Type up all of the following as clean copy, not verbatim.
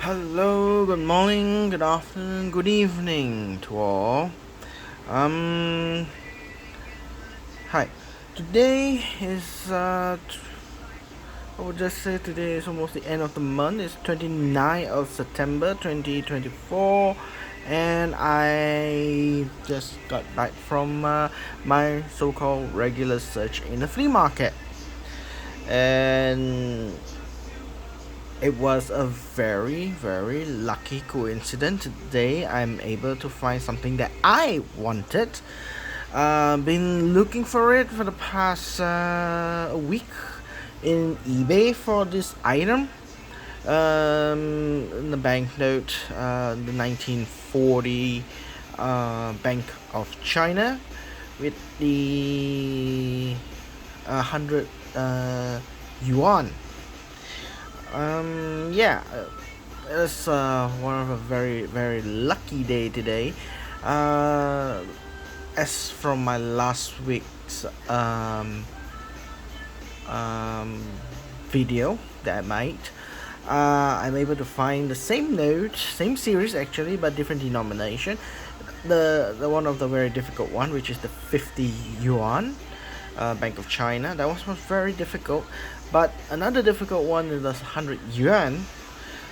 Hello, good morning, good afternoon, good evening to all. Um, Hi. Today is I would just say today is almost the end of the month. It's 29th of September 2024, and I just got back from my so-called regular search in the flea market, and it was a very lucky coincidence. Today I'm able to find something that I wanted. Been looking for it for the past a week in eBay for this item. In the banknote, the 1940 Bank of China with the 100 yuan. Yeah, it's one of a very lucky day today. Uh, as from my last week's um, video that I made, I'm able to find the same note, same series actually, but different denomination. The one of the very difficult one, which is the 50 yuan, Bank of China. That was very difficult. But another difficult one is the 100 yuan,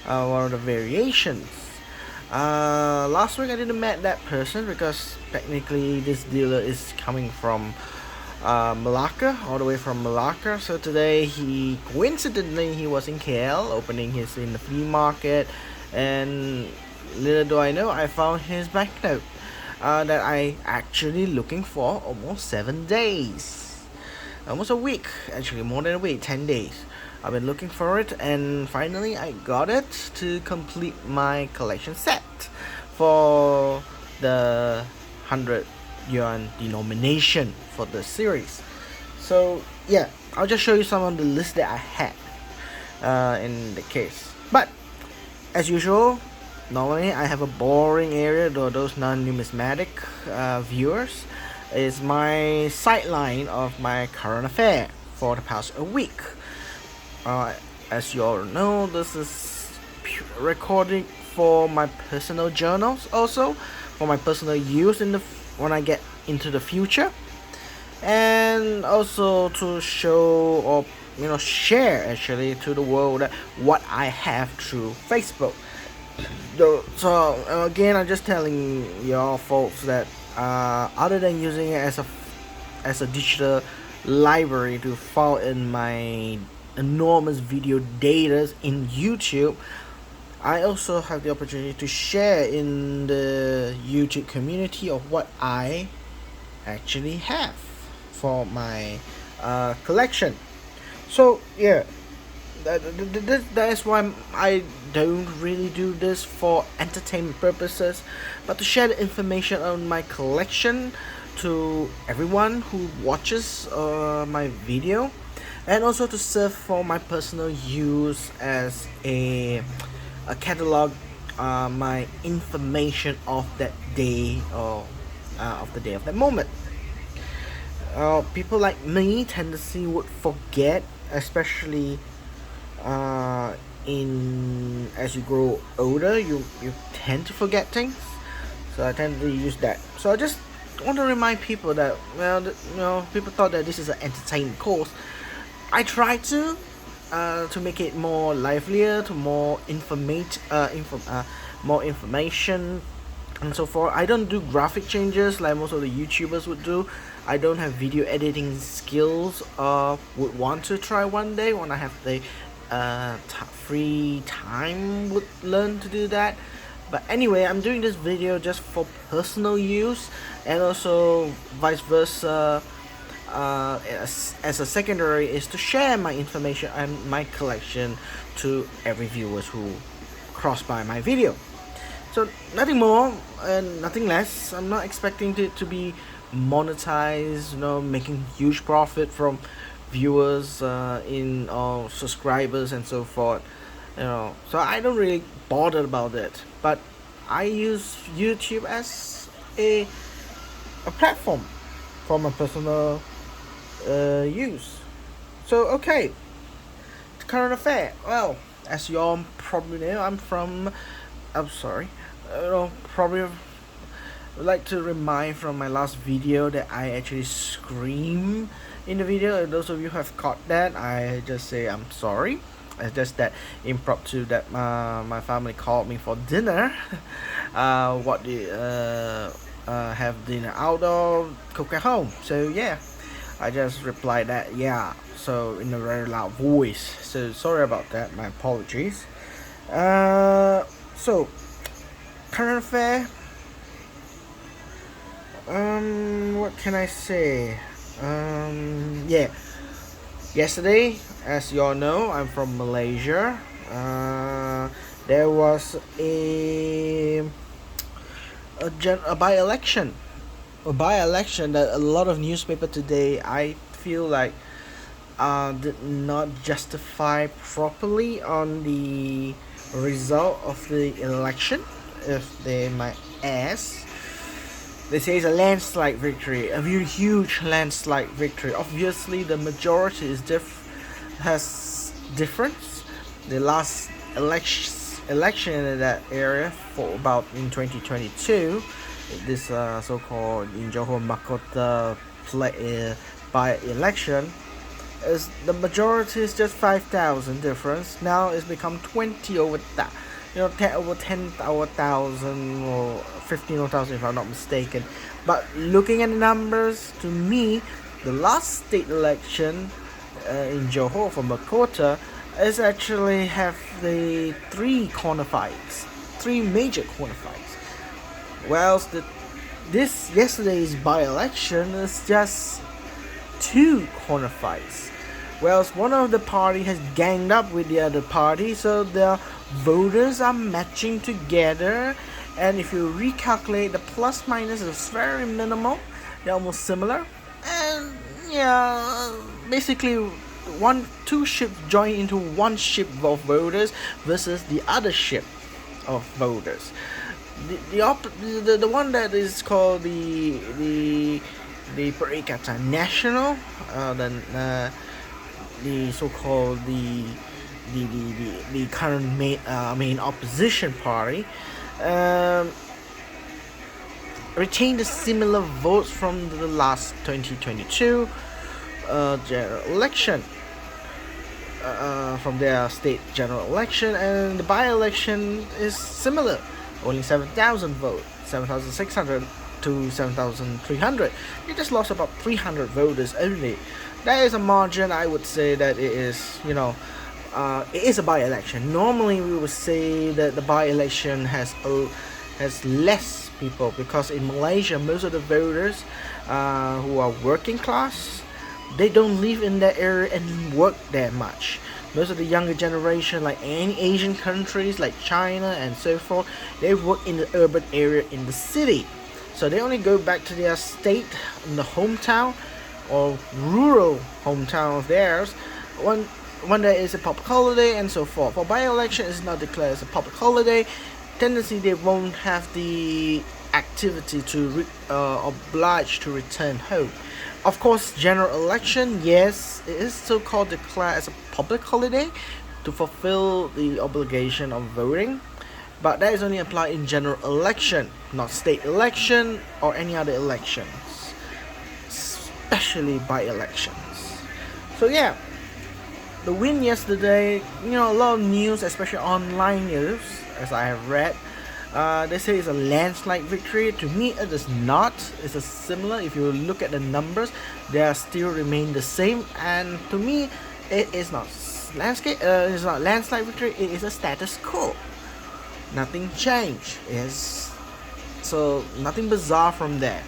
one of the variations. Last week I didn't met that person because technically this dealer is coming from Malacca, all the way from Malacca. So today coincidentally he was in KL opening his in the flea market, and little do I know I found his banknote that I actually looking for almost 7 days, almost a week, actually more than a week, 10 days. I've been looking for it, and finally I got it to complete my collection set for the 100 yuan denomination for the series. So yeah, I'll just show you some of the list that I had in the case. But as usual, normally I have a boring area, though those non-numismatic viewers is my sideline of my current affair for the past a week. As you all know, this is recording for my personal journals, also for my personal use when I get into the future, and also to show or share actually to the world what I have through Facebook. So again, I'm just telling y'all folks that other than using it as a digital library to file in my enormous video data in YouTube, I also have the opportunity to share in the YouTube community of what I actually have for my collection. So yeah, that is why I don't really do this for entertainment purposes, but to share the information on my collection to everyone who watches my video, and also to serve for my personal use as a catalog, my information of that day, or of the day of that moment. People like me tendency would forget, especially in as you grow older, you tend to forget things. So I tend to use that. So I just want to remind people that, people thought that this is an entertainment course. I try to make it more livelier, to more information and so forth. I don't do graphic changes like most of the YouTubers would do. I don't have video editing skills. Would want to try one day when I have the free time, would learn to do that. But anyway, I'm doing this video just for personal use, and also vice versa. As a secondary is to share my information and my collection to every viewers who cross by my video. So nothing more and nothing less. I'm not expecting it to be monetized, making huge profit from viewers in or subscribers and so forth. So I don't really bother about it. But I use YouTube as a platform for my personal use. So okay, current affair. Well, as you all probably know, I'm sorry. Probably would like to remind from my last video that I actually scream in the video. Those of you who have caught that, I just say I'm sorry. It's just that impromptu that my family called me for dinner. What do you, have dinner out or cook at home? So yeah, I just replied that yeah. So in a very loud voice. So sorry about that. My apologies. So current affair. What can I say? Yeah. Yesterday, as you all know, I'm from Malaysia. There was a by-election, that a lot of newspaper today, I feel like, did not justify properly on the result of the election, if they might ask. They say it's a landslide victory, a very huge landslide victory. Obviously, the majority is has difference. The last election in that area for about in 2022, this so-called in Johor Mahkota by election, is the majority is just 5,000 difference. Now it's become 20 over that. 10 over 10,000 or 15,000 if I'm not mistaken. But looking at the numbers, to me, the last state election in Johor for Mahkota is actually have the three major corner fights. Whilst this yesterday's by-election is just two corner fights. Whilst one of the party has ganged up with the other party, so the voters are matching together, and if you recalculate, the plus minus is very minimal. They're almost similar, and yeah, basically two ships join into one ship of voters versus the other ship of voters. The one that is called the Perikatan Nasional, the so-called the current main opposition party, retained a similar votes from the last 2022 general election, from their state general election, and the by-election is similar, only 7,000 votes, 7,600 to 7,300. They just lost about 300 voters only. That is a margin. I would say that it is, it is a by-election. Normally, we would say that the by-election has less people, because in Malaysia, most of the voters who are working class, they don't live in that area and work that much. Most of the younger generation, like any Asian countries like China and so forth, they work in the urban area in the city. So they only go back to their state, in the hometown or rural hometown of theirs when there is a public holiday and so forth. For by-election is not declared as a public holiday, tendency they won't have the activity to obliged to return home. Of course, general election, yes, it is so-called declared as a public holiday to fulfill the obligation of voting, but that is only applied in general election, not state election or any other elections, especially by-elections. So yeah, the win yesterday, a lot of news, especially online news, as I have read, they say it's a landslide victory. To me, it is not. It's a similar. If you look at the numbers, they still remain the same. And to me, it is not it's not landslide victory. It is a status quo. Nothing changed. So nothing bizarre from there.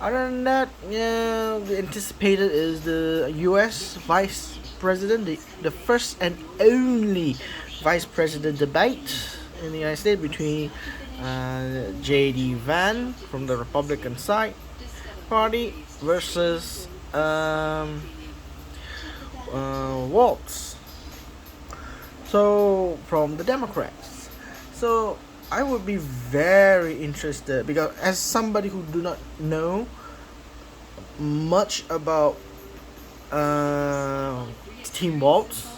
Other than that, the anticipated is the U.S. Vice President, the first and only Vice President debate in the United States between J.D. Vance from the Republican side party versus Waltz, so from the Democrats. So I would be very interested, because as somebody who do not know much about Team Waltz,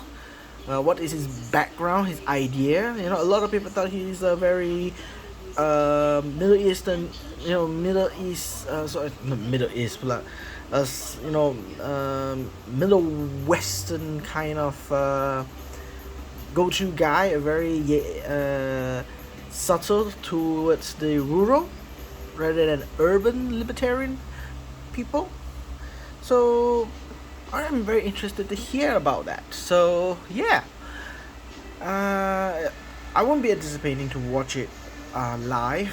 what is his background, his idea. You know, a lot of people thought he's a very Middle Eastern, Middle East, sorry, not Middle East, but Middle Western kind of go-to guy, a very subtle towards the rural rather than urban libertarian people. So I'm very interested to hear about that. So yeah, I won't be anticipating to watch it live,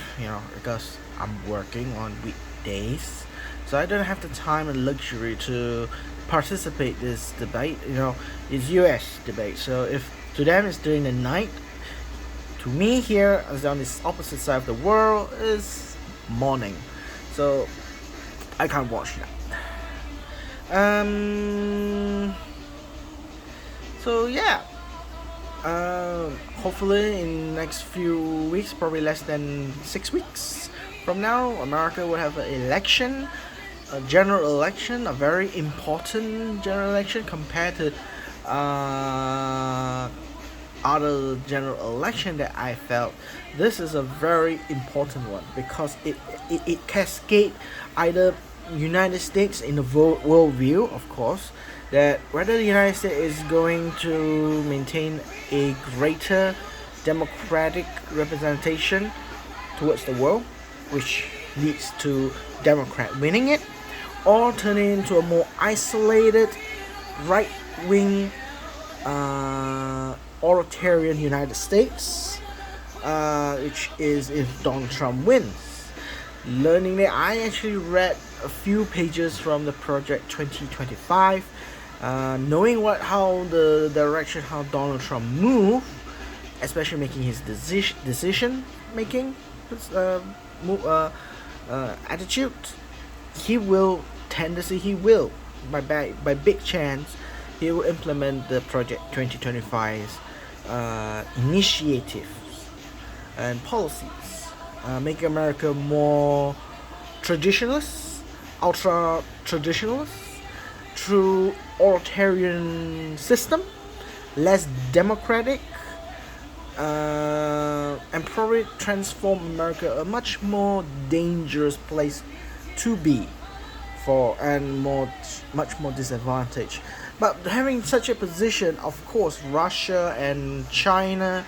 because I'm working on weekdays, so I don't have the time and luxury to participate this debate. It's U.S. debate, so if to them it's during the night, to me here, as on this opposite side of the world, is morning. So I can't watch that. So yeah. Hopefully in next few weeks, probably less than 6 weeks from now, America will have an election, a general election, a very important general election compared to other general election that I felt. This is a very important one because it cascades either United States in the world view, of course, that whether the United States is going to maintain a greater democratic representation towards the world, which leads to Democrat winning it, or turning into a more isolated, right-wing, authoritarian United States, which is if Donald Trump wins. Learning that, I actually read a few pages from the Project 2025, knowing how the direction how Donald Trump moved, especially making his decision making attitude, he will by big chance he will implement the Project 2025's initiatives and policies, make America more traditionalist, ultra traditionalist, through authoritarian system, less democratic, and probably transform America a much more dangerous place to be for, and much more disadvantaged. But having such a position, of course, Russia and China,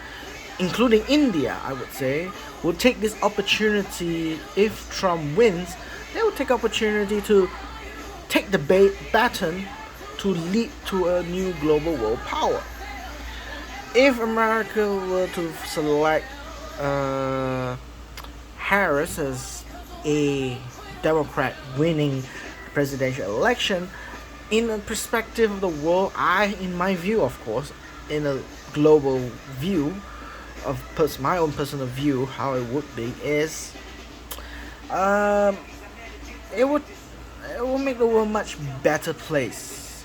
including India, I would say, will take this opportunity. If Trump wins, they will take opportunity to take the baton to lead to a new global world power. If America were to select Harris as a Democrat winning presidential election, in a perspective of the world, in my view, of course, in a global view of my own personal view, how it would be is, it will make the world much better place.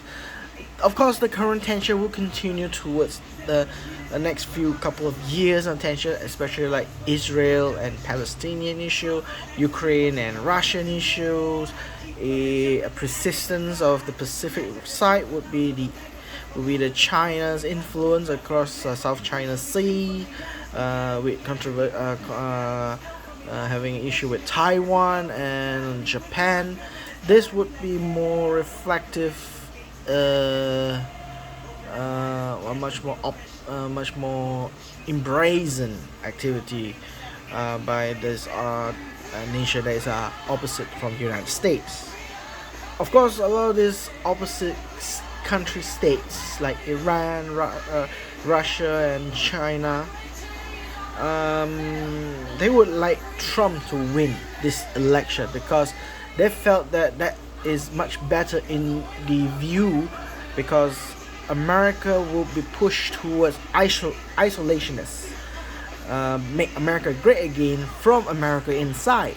Of course, the current tension will continue towards the next few couple of years of tension, especially like Israel and Palestinian issue, Ukraine and Russian issues. A persistence of the Pacific side would be the China's influence across South China Sea, with having an issue with Taiwan and Japan. This would be more reflective, a much more embracing activity by this nation that is opposite from the United States. Of course, a lot of these opposite country states like Iran, Russia, and China, they would like Trump to win this election because they felt that is much better in the view, because America will be pushed towards isolationists, make America great again from America inside.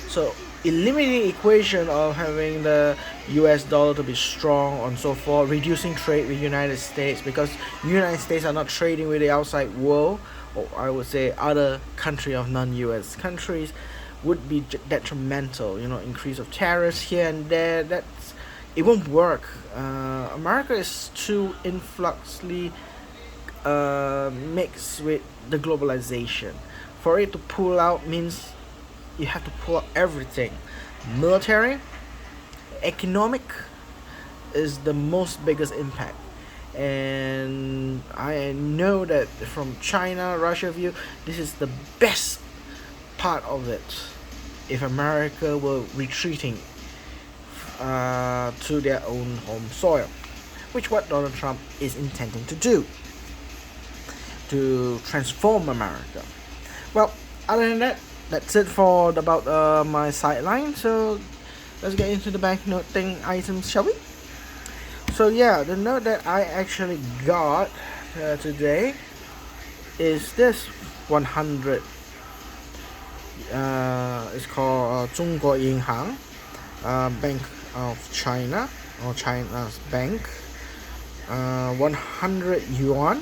So eliminating the equation of having the US dollar to be strong and so forth, reducing trade with United States, because United States are not trading with the outside world, or I would say other country of non-US countries, would be detrimental. Increase of tariffs here and there, it won't work. America is too influxly mixed with the globalization. For it to pull out means you have to pull out everything. Military, economic is the most biggest impact. And I know that from China, Russia view, this is the best part of it. If America were retreating to their own home soil, which what Donald Trump is intending to do, to transform America. Well, other than that, that's it for about my sideline. So let's get into the banknote thing items, shall we? So yeah, the note that I actually got today is this 100. It's called 中国银行 Bank of China, or China's bank. 100 yuan.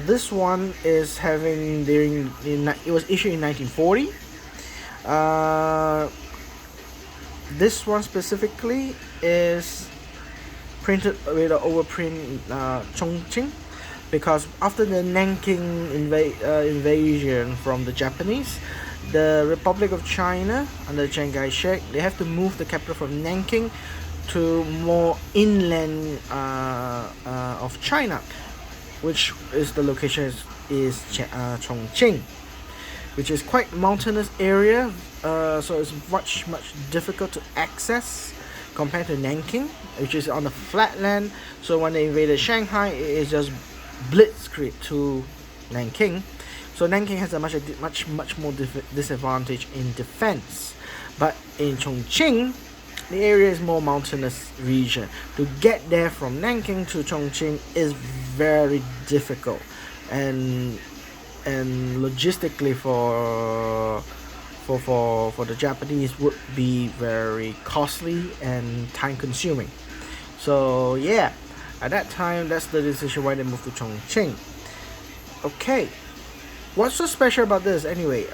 This one is having it was issued in 1940. This one specifically is printed with an overprint Chongqing, because after the Nanking invasion from the Japanese, the Republic of China under Chiang Kai-shek, they have to move the capital from Nanking to more inland of China, which is the location is Chongqing, which is quite mountainous area, so it's much difficult to access compared to Nanking, which is on the flatland. So when they invaded Shanghai, it is just blitzkrieg to Nanking. So Nanking has a much more disadvantage in defense, but in Chongqing, the area is more mountainous region. To get there from Nanking to Chongqing is very difficult, and logistically for the Japanese would be very costly and time consuming. So yeah, at that time, that's the decision why they moved to Chongqing. Okay, what's so special about this anyway,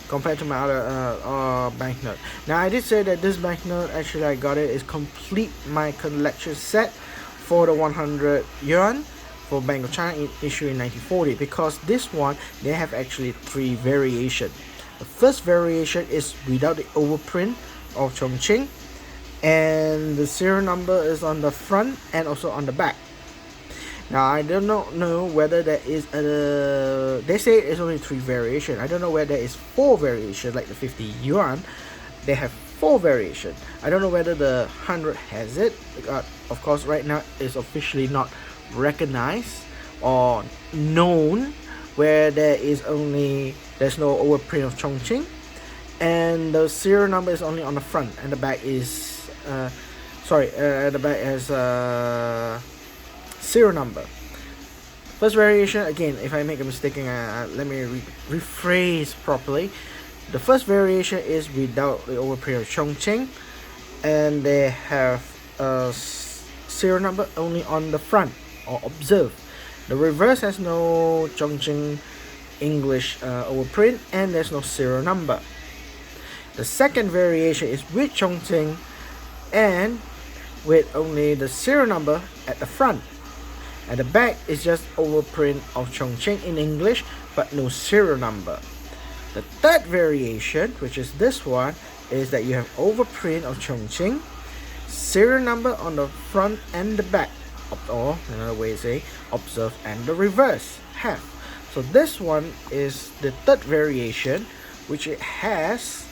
compared to my other banknote? Now, I did say that this banknote, actually I got it, is complete my collection set for the 100 yuan for Bank of China issued in 1940, because this one, they have actually 3 variations. The first variation is without the overprint of Chongqing, and the serial number is on the front and also on the back. Now, I do not know whether there is they say it's only 3 variation. I don't know whether there is 4 variation, like the 50 yuan. They have 4 variation. I don't know whether the 100 has it. Of course, right now it's officially not recognized or known, where there's no overprint of Chongqing, and the serial number is only on the front, and the back is the back has serial number. First variation, again, if I make a mistake, let me rephrase properly. The first variation is without the overprint of Chongqing, and they have a serial number only on the front, or observe. The reverse has no Chongqing English overprint, and there's no serial number. The second variation is with Chongqing and with only the serial number at the front. At the back is just overprint of Chongqing in English, but no serial number. The third variation, which is this one, is that you have overprint of Chongqing, serial number on the front and the back, or another way to say, observe and the reverse have. So this one is the third variation, which it has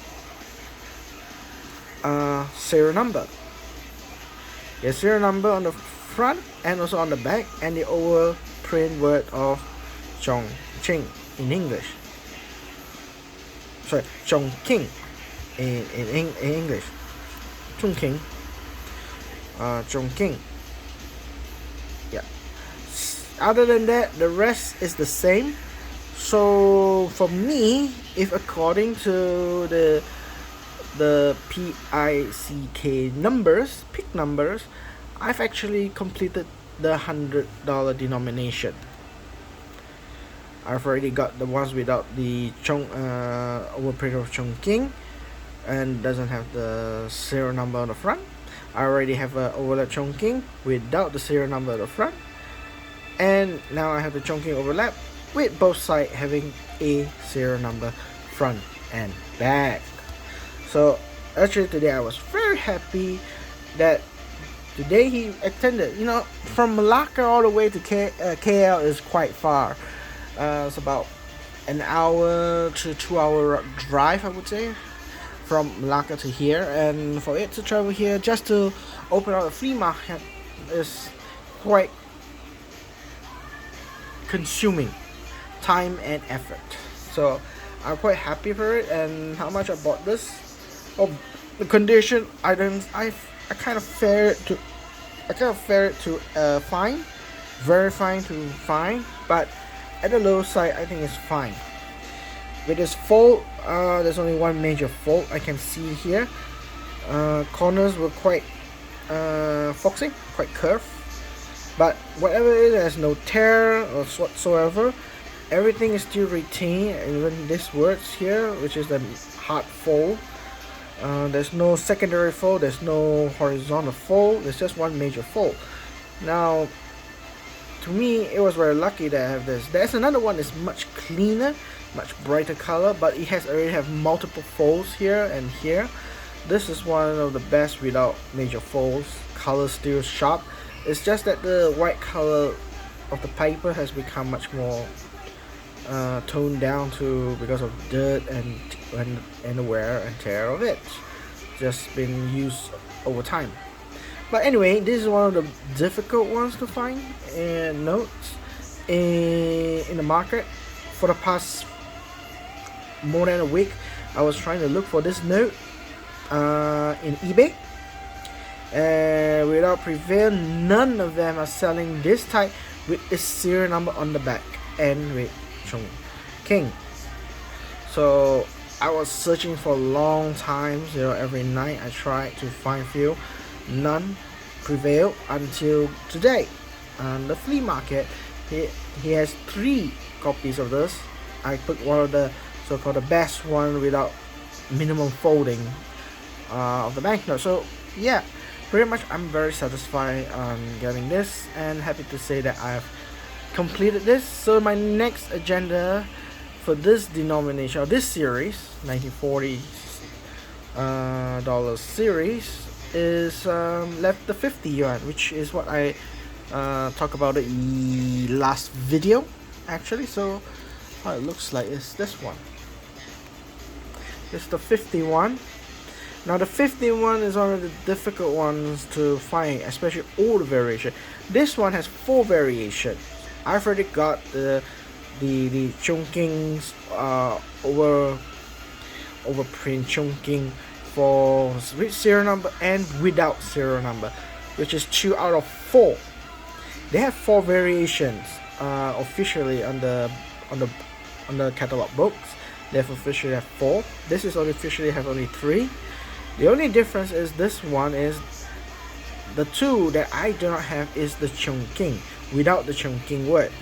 serial number. There's serial number on the front and also on the back, and the overprint word of Chongqing in English. Sorry, Chongqing in English. Chongqing. Chongqing. Yeah. Other than that, the rest is the same. So for me, if according to the PICK numbers, PIC numbers, I've actually completed the $100 denomination. I've already got the ones without the overprint of Chongqing and doesn't have the serial number on the front. I already have a overlap Chongqing without the serial number on the front, And now I have the chunking overlap with both sides having a serial number front and back. So actually today I was very happy that today he extended, you know, from Malacca all the way to KL is quite far. It's about an hour to 2 hour drive, I would say, from Malacca to here, and for it to travel here just to open up a flea market is quite consuming time and effort. So I'm quite happy for it. And how much I bought this? Oh, the condition items I kind of fare it to fine, very fine to fine, but at the low side I think it's fine. With this fold, there's only one major fold I can see here. Corners were quite foxy, quite curved, but whatever it is, there's no tear or whatsoever. Everything is still retained, even this words here, which is the hard fold. There's no secondary fold, there's no horizontal fold, there's just one major fold. Now, to me, it was very lucky that I have this. There's another one that's much cleaner, much brighter color, but it has already have multiple folds here and here. This is one of the best without major folds. Color still sharp. It's just that the white color of the paper has become much more toned down to because of dirt and the wear and tear of it. Just been used over time. But anyway, this is one of the difficult ones to find in notes in the market. For the past more than a week, I was trying to look for this note in eBay, and without prevail, none of them are selling this type with a serial number on the back and with Chung King. So I was searching for a long time, you know, every night I tried to find few. None prevailed until today. On the flea market, he has 3 copies of this. I put one of the so-called the best one without minimum folding of the banknote. So yeah, pretty much I'm very satisfied on getting this and happy to say that I've completed this. So my next agenda for this denomination or this series, 1940 dollar series, is left the 50 yuan, which is what I talked about the last video actually. So how it looks like is this one. It's the 51. Now the 51 is one of the difficult ones to find, especially all the variation. This one has 4 variations. I've already got the chunkings overprint chunking for with serial number and without serial number, which is 2 out of 4. They have 4 variations officially on the catalog books. They have officially have 4. This is only officially have only 3. The only difference is this one is the 2 that I do not have is the chunking without the chunking word,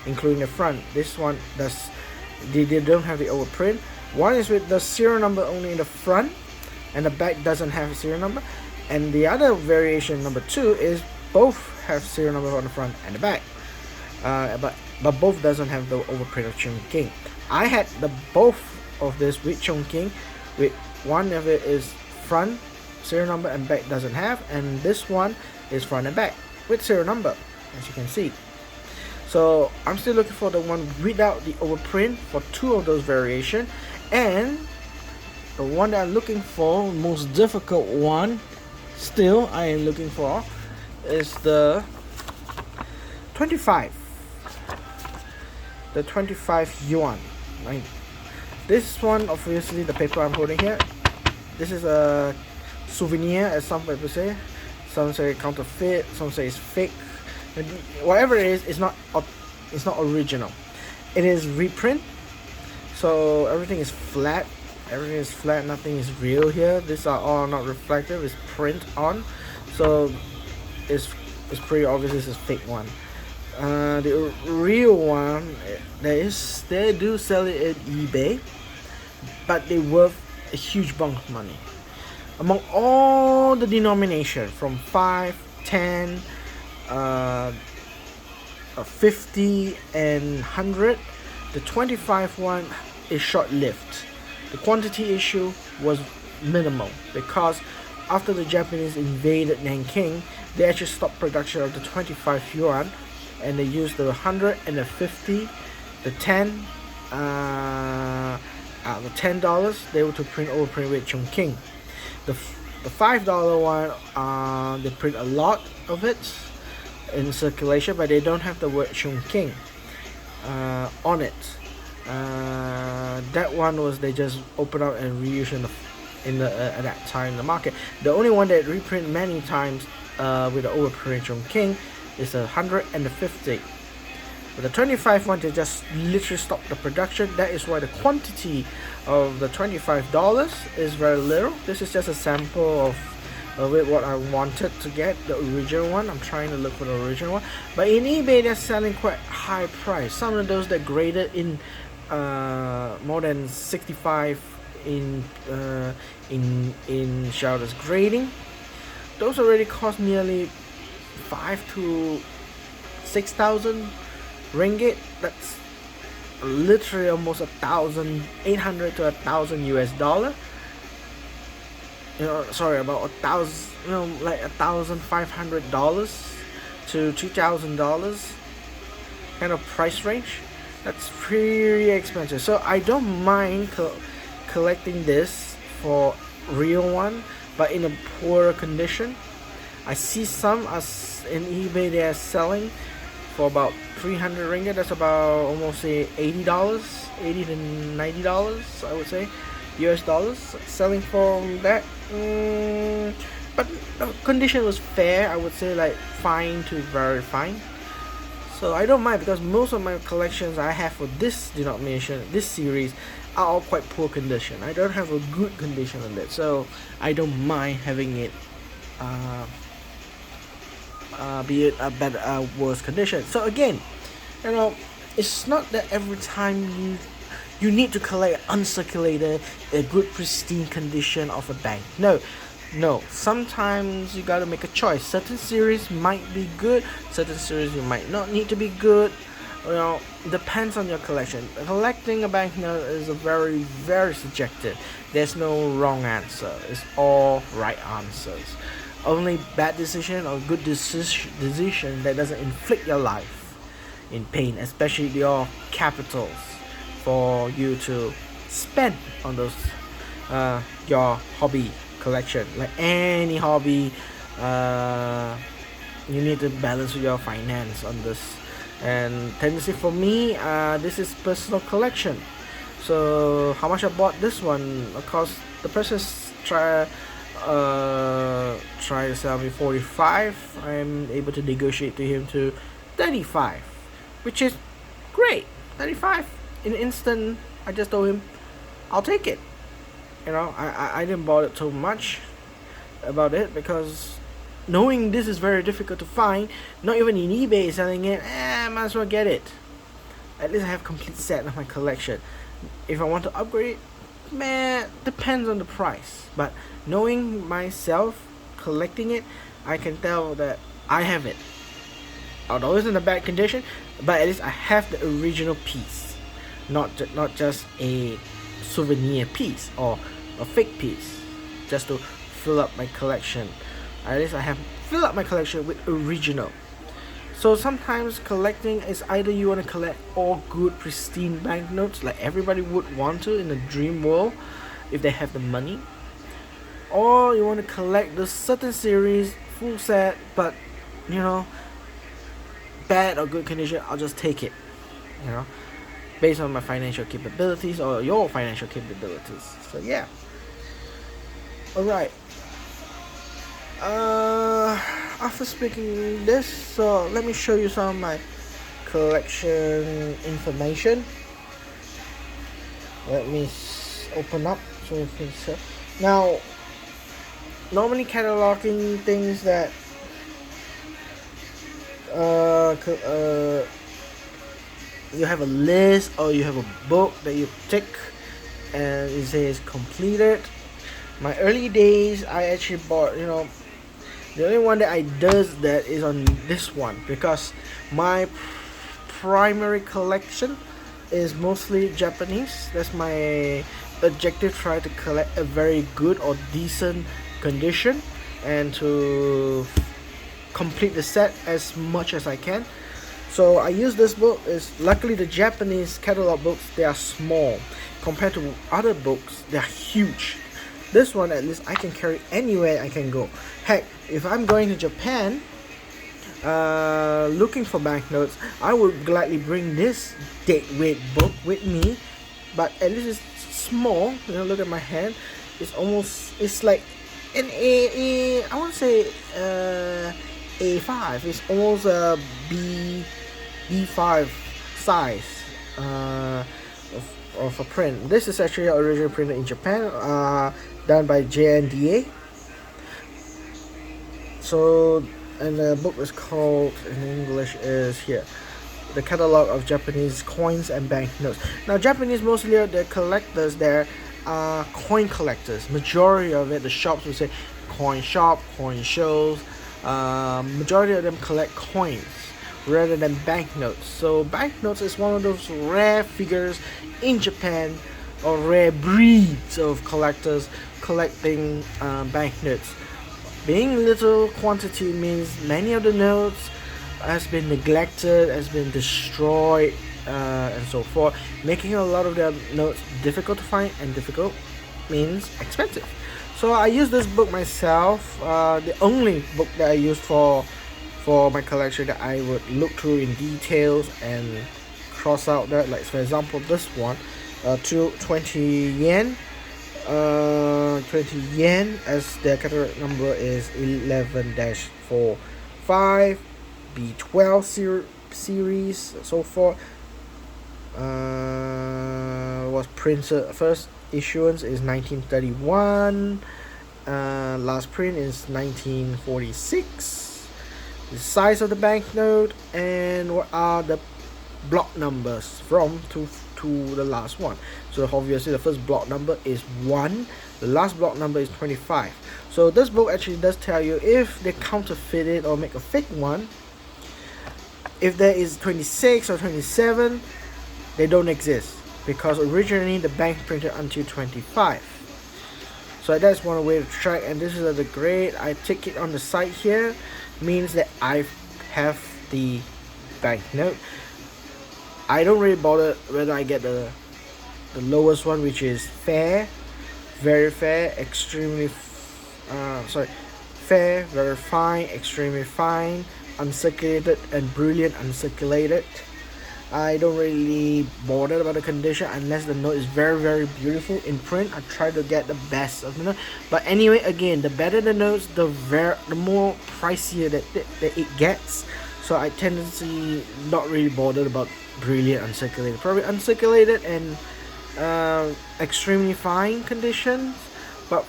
including the front. This one does, they don't have the overprint. One is with the serial number only in the front, and the back doesn't have a serial number. And the other variation, number 2, is both have serial number on the front and the back, but both doesn't have the overprint of chunking. I had the both of this with chunking, with one of it is front serial number and back doesn't have, and this one is front and back with serial number, as you can see. So I'm still looking for the one without the overprint for 2 of those variation, and the one that I'm looking for, most difficult one still I am looking for, is the 25. The 25 yuan. Right. This one, obviously, the paper I'm holding here, this is a souvenir, as some people say. Some say counterfeit, some say it's fake. Whatever it is, it's not original. It is reprint. So everything is flat. Everything is flat. Nothing is real here. These are all not reflective. It's print on. So it's pretty obvious this is fake one. The real one, they do sell it at eBay, but they worth a huge bunch of money. Among all the denomination from 5, 10, 50 and 100. The 25 one is short-lived. The quantity issue was minimal because after the Japanese invaded Nanking, they actually stopped production of the 25 yuan, and they used the 100 and the 50, the 10, the $10. They were to print overprint with Chongqing. The $5 one, they print a lot of it in circulation, but they don't have the word Chongqing on it. That one was they just open up and reuse in the at that time in the market. The only one that reprint many times with the overprint Chongqing is the 100 and the 50. But the 25 one, they just literally stopped the production. That is why the quantity of the $25 is very little. This is just a sample of it, what I wanted to get, the original one. I'm trying to look for the original one. But in eBay, they're selling quite high price. Some of those that graded in more than 65 in Shouder's grading. Those already cost nearly 5 to 6,000 ringgit. That's literally almost 1,800 to 1,000 US dollar. Sorry, about 1,000, like $1,500 to $2,000 kind of price range. That's pretty expensive. So I don't mind collecting this for real one, but in a poorer condition. I see some as in eBay they are selling for about 300 ringgit. That's about almost say $80, $80 to $90, I would say, US dollars, selling for that. But the condition was fair, I would say, like fine to very fine. So I don't mind, because most of my collections I have for this denomination, this series, are all quite poor condition. I don't have a good condition on that, so I don't mind having it be it a better, worse condition. So again, it's not that every time you need to collect uncirculated, a good pristine condition of a bank. No, sometimes you gotta make a choice. Certain series might be good, certain series you might not need to be good. Depends on your collection. Collecting a banknote is a very, very subjective. There's no wrong answer. It's all right answers. Only bad decision or good decision that doesn't inflict your life in pain, especially your capitals for you to spend on those your hobby collection. Like any hobby, you need to balance your finance on this. And tendency for me, this is personal collection. So how much I bought this one? Of course, the person try to sell me 45. I'm able to negotiate to him to 35, which is great. 35 in an instant. I just told him I'll take it. I didn't bother too much about it, because knowing this is very difficult to find, not even in eBay is selling it, might as well get it. At least I have a complete set of my collection. If I want to upgrade, depends on the price. But knowing myself, collecting it, I can tell that I have it. Although it's in a bad condition, but at least I have the original piece, not just a souvenir piece or a fake piece, just to fill up my collection. At least I have filled up my collection with original. So sometimes collecting is either you want to collect all good pristine banknotes like everybody would want to in a dream world if they have the money, or you want to collect the certain series full set, but bad or good condition. I'll just take it, based on my financial capabilities or your financial capabilities. So yeah. Alright. After speaking this, so let me show you some of my collection information. Let me open up so you can see. Now, normally cataloging things that you have a list or you have a book that you tick and it says completed. My early days, I actually bought, the only one that I does that is on this one, because my primary collection is mostly Japanese. That's my objective, try to collect a very good or decent condition and to complete the set as much as I can. So I use this book. Is luckily the Japanese catalog books, they are small compared to other books, they are huge. This one at least I can carry anywhere I can go. Heck, if I'm going to Japan looking for banknotes, I would gladly bring this dead weight book with me, but at least it's small. You know, look at my hand, it's like an I want to say A5. It's almost a B5 size of a print. This is actually originally printed in Japan, done by JNDA. So, and the book is called, in English is here, The Catalog of Japanese Coins and Banknotes. Now Japanese, mostly the collectors there are coin collectors. Majority of it, the shops will say coin shop, coin shows. Majority of them collect coins rather than banknotes. So banknotes is one of those rare figures in Japan, or rare breeds of collectors collecting banknotes. Being little quantity means many of the notes has been neglected, has been destroyed, and so forth, making a lot of the notes difficult to find, and difficult means expensive. So I use this book myself, the only book that I use for my collection that I would look through in details and cross out that, like for example this one, 20 yen, 20 yen, as the catalog number is 11-45 B12 series, so forth. Was printed, first issuance is 1931, last print is 1946. The size of the banknote and what are the block numbers from to the last one. So obviously the first block number is 1, the last block number is 25. So this book actually does tell you if they counterfeit it or make a fake one. If there is 26 or 27, they don't exist, because originally the bank printed until 25. So that's one way to track, and this is the grade. I tick it on the side here, means that I have the banknote. I don't really bother whether I get the lowest one, which is fair, very fair, extremely fair, very fine, extremely fine, uncirculated, and brilliant uncirculated. I don't really bother about the condition unless the note is very, very beautiful in print. I try to get the best of the note. But anyway, again, the better the notes, the more pricier that it gets. So I tend to see not really bothered about brilliant uncirculated. Probably uncirculated and extremely fine conditions. But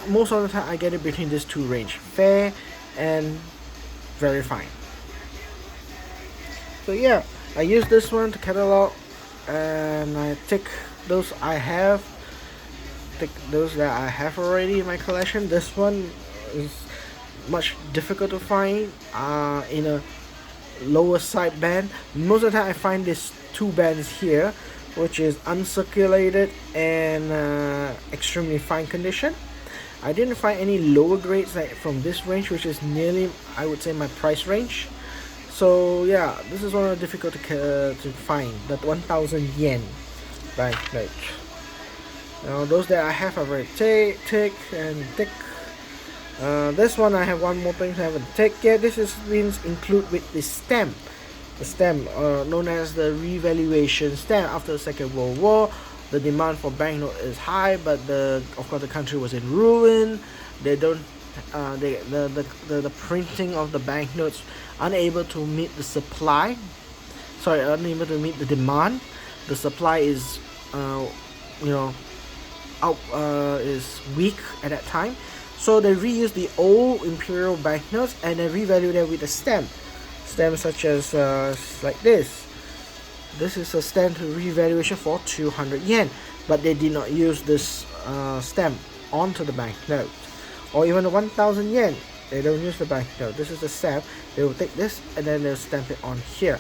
most of the time I get it between these two range, fair and very fine. So yeah, I use this one to catalog, and I take those that I have already in my collection. This one is much difficult to find in a lower side band. Most of the time I find these two bands here, which is uncirculated and extremely fine condition. I didn't find any lower grades like from this range, which is nearly, I would say, my price range. So yeah, this is one of the difficult to find, that 1,000 yen banknote. Now those that I have are very thick and thick. This one I have one more thing I haven't taken yet. This is means include with the stamp. The stamp, known as the revaluation stamp. After the Second World War, the demand for banknote is high, but of course the country was in ruin. They don't, the printing of the banknotes unable to meet the supply. Sorry, unable to meet the demand. The supply is, is weak at that time. So they reuse the old imperial banknotes and they revalue them with a stamp. Stamps such as like this. This is a stamp revaluation for 200 yen, but they did not use this stamp onto the banknote. Or even the 1,000 yen, they don't use the banknote. This is the stamp. They will take this and then they'll stamp it on here.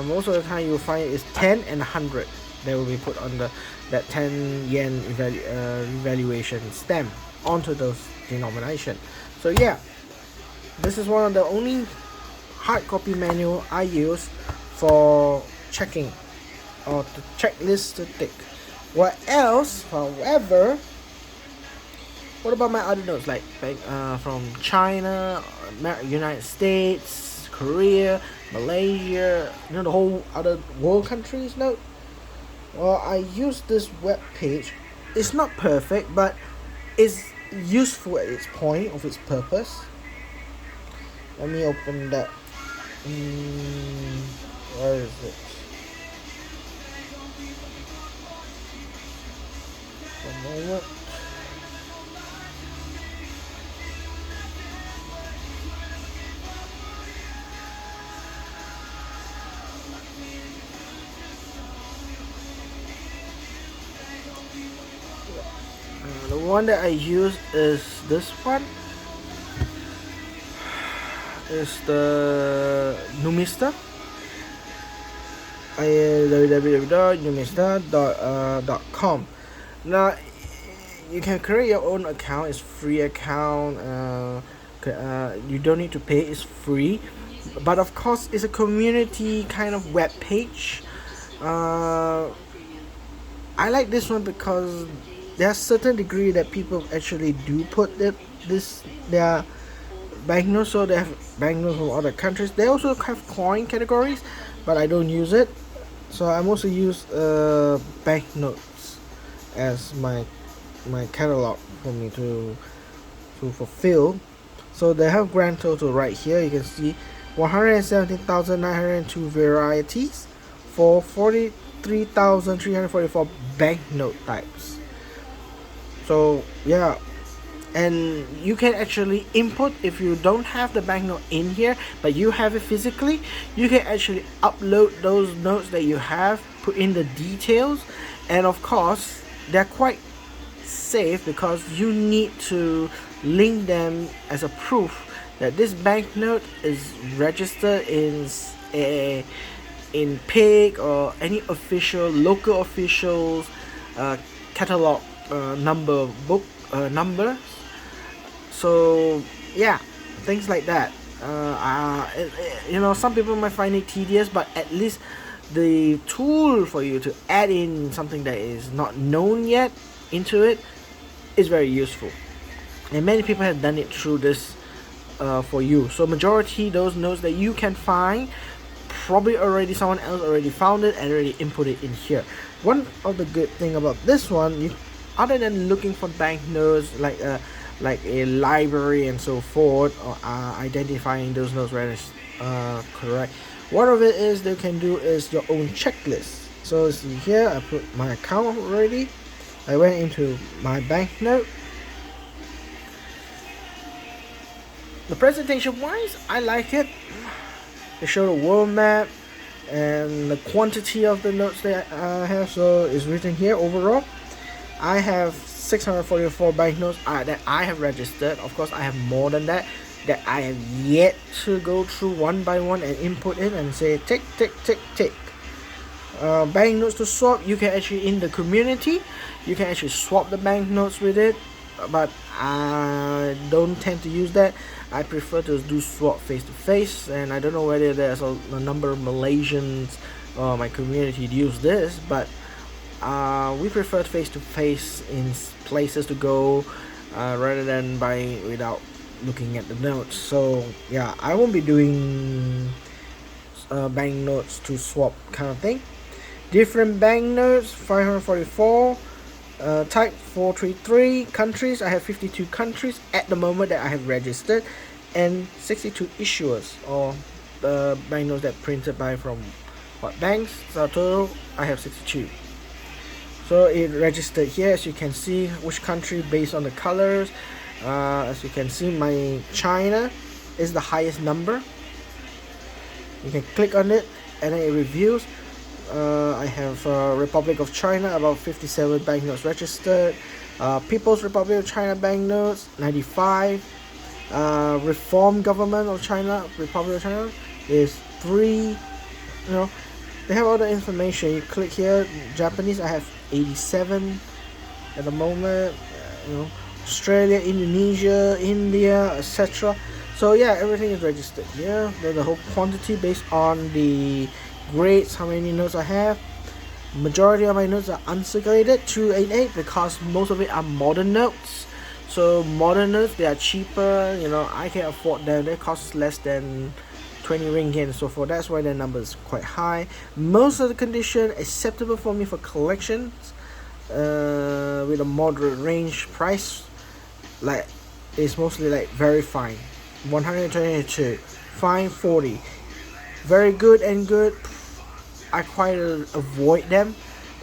Most of the time you'll find it is 10 and 100 that will be put on that 10 yen evaluation stamp onto those denomination. So yeah, this is one of the only hard copy manual I use for checking or the checklist to tick. What else, however, what about my other notes like from China, United States, Korea, Malaysia, the whole other world countries note? Well, I use this web page. It's not perfect, but it's useful at its point of its purpose. Let me open that. Where is it? A moment. The one that I use is this one. Is the Numista. www.numista.com. Now you can create your own account. It's free account. You don't need to pay. It's free, but of course it's a community kind of web page. I like this one because there's a certain degree that people actually do put their banknotes. So they have banknotes from other countries. They also have coin categories, but I don't use it. So I mostly use banknotes as my catalog for me to fulfill. So they have grand total right here. You can see 117,902 varieties for 43,344 banknote types. So yeah, and you can actually input if you don't have the banknote in here but you have it physically. You can actually upload those notes that you have, put in the details, and of course they're quite safe because you need to link them as a proof that this banknote is registered in PIC or any official local officials catalog book numbers. So yeah, things like that. Some people might find it tedious, but at least the tool for you to add in something that is not known yet into it is very useful, and many people have done it through this for you. So majority those notes that you can find, probably already someone else already found it and already input it in here. One of the good thing about this one, other than looking for banknotes like a library and so forth, or identifying those notes where it's correct, one of it is they can do is your own checklist. So see here, I put my account already. I went into my banknote. The presentation wise, I like it. They show the world map and the quantity of the notes that I have. So it's written here overall I have 644 banknotes that I have registered. Of course I have more than that I have yet to go through one by one and input in and say tick tick tick tick. Banknotes to swap, you can actually, in the community you can actually swap the banknotes with it, but I don't tend to use that. I prefer to do swap face to face, and I don't know whether there's a number of Malaysians my community use this, but we prefer face to face in places to go rather than without looking at the notes. So yeah, I won't be doing banknotes to swap kind of thing. Different banknotes, 544, type 433, countries, I have 52 countries at the moment that I have registered, and 62 issuers, or the banknotes that printed by from what banks. So total I have 62. So it registered here, as you can see which country based on the colors. As you can see, my China is the highest number. You can click on it and then it reviews. I have Republic of China, about 57 banknotes registered. People's Republic of China banknotes, 95. Reform Government of China, Republic of China is 3. you know, they have all the information. You click here, Japanese, I have 87 at the moment, Australia, Indonesia, India, etc. So yeah, everything is registered here. The whole quantity based on the grades, how many notes I have. Majority of my notes are uncirculated 288 because most of it are modern notes. So modern notes, they are cheaper, I can afford them. They cost less than 20 ringgit and so forth. That's why the number is quite high. Most of the condition acceptable for me for collections, with a moderate range price, like it's mostly like very fine, 122, fine 40, very good and good. I quite avoid them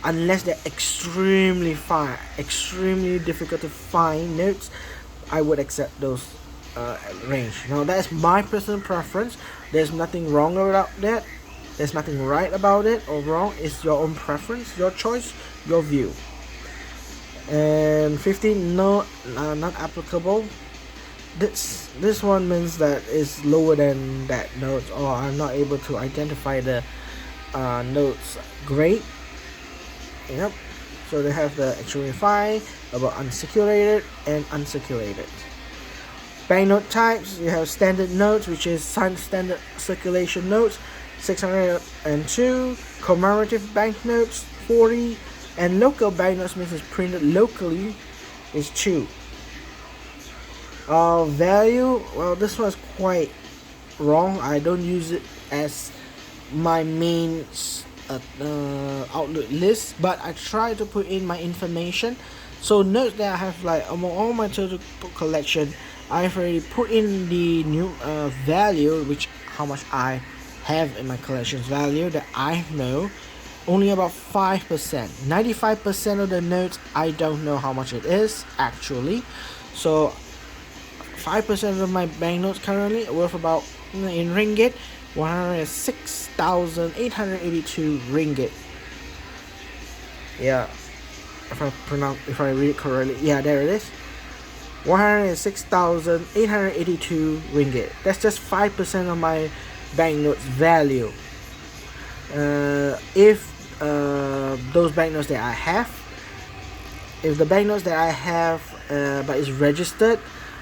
unless they're extremely fine, extremely difficult to find notes. I would accept those range. Now that's my personal preference. There's nothing wrong about that. There's nothing right about it or wrong. It's your own preference, your choice, your view. And 15, no, not applicable. This one means that it's lower than that notes, or I'm not able to identify the notes grade. Yep. So they have the extremely fine, about uncirculated and uncirculated. Banknote types, you have standard notes, which is standard circulation notes, 602, commemorative banknotes, 40, and local banknotes means it's printed locally, is 2. Value, well, this one's quite wrong. I don't use it as my main outlet list, but I try to put in my information. So note that I have, like, among all my total collection, I've already put in the new value, which how much I have in my collections value that I know. Only about 5%. 95% of the notes I don't know how much it is actually. So 5% of my banknotes currently worth about, in ringgit, 106,882 ringgit. Yeah, if I read it correctly, yeah, there it is. 106,882 ringgit. That's just 5% of my banknotes value. If those banknotes that I have, if the banknotes that I have but is registered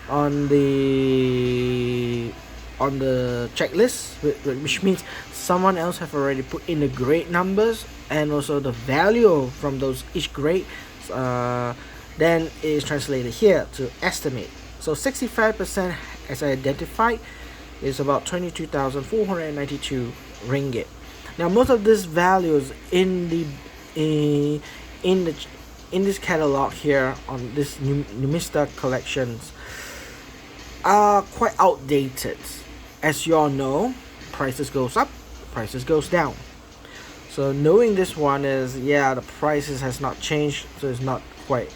on the checklist, which means someone else have already put in the grade numbers and also the value from those each grade, then it is translated here to estimate. So 65% as I identified is about 22,492 ringgit. Now most of these values in this catalog here on this Numista collections are quite outdated. As you all know, prices goes up, prices goes down. So knowing this one is, yeah, the prices has not changed, so it's not quite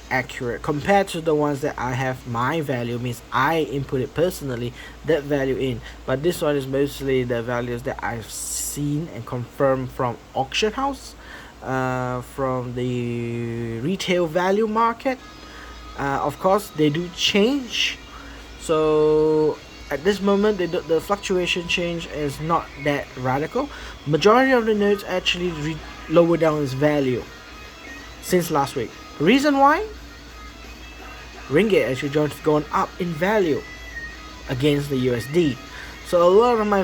accurate compared to the ones that I have my value, means I inputted personally that value in. But this one is mostly the values that I've seen and confirmed from auction house, from the retail value market. Of course they do change, so at this moment the fluctuation change is not that radical. Majority of the notes actually lower down its value since last week. Reason why? Ringgit actually just gone up in value against the USD. So a lot of my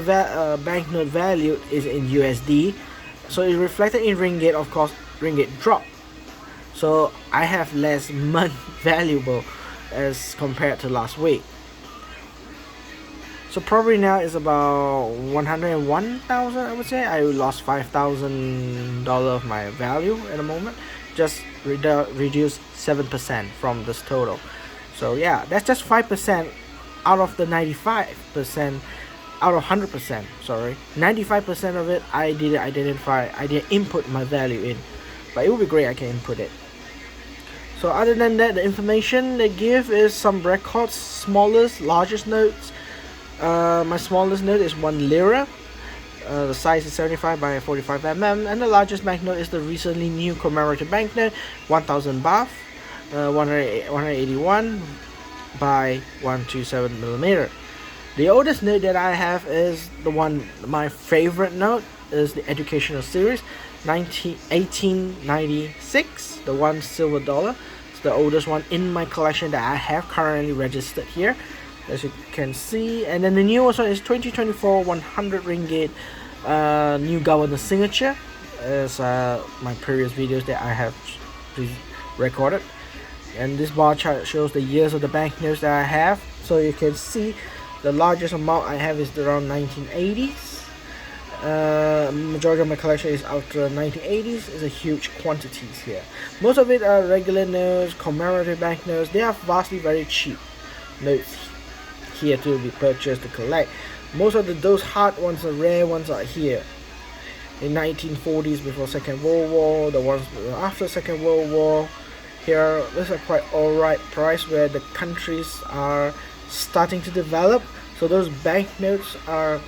banknote value is in USD, so it reflected in ringgit. Of course ringgit dropped, so I have less money valuable as compared to last week. So probably now is about 101,000, I would say. I lost $5,000 of my value at the moment. Just reduce 7% from this total. So yeah, that's just 5% out of the 95%, out of 100%, sorry. 95% of it I didn't identify, I didn't input my value in. But it would be great I can input it. So other than that, the information they give is some records, smallest, largest notes. My smallest note is 1 lira. The size is 75 by 45 mm, and the largest banknote is the recently new commemorative banknote, 1000 baht, 181 by 127 millimeter. The oldest note that I have is the one, my favorite note is the educational series, 1896, the one silver dollar. It's the oldest one in my collection that I have currently registered here, as you can see. And then the newest one is 2024 100 ringgit, new governor signature, as my previous videos that I have recorded. And this bar chart shows the years of the banknotes that I have, so you can see the largest amount I have is around 1980s. Majority of my collection is after 1980s. It's a huge quantities here. Most of it are regular notes, commemorative banknotes. They are vastly very cheap notes here to be purchased to collect. Most of those hard ones, the rare ones, are here. In 1940s, before Second World War, the ones after Second World War. Here, these are quite alright price where the countries are starting to develop. So those banknotes are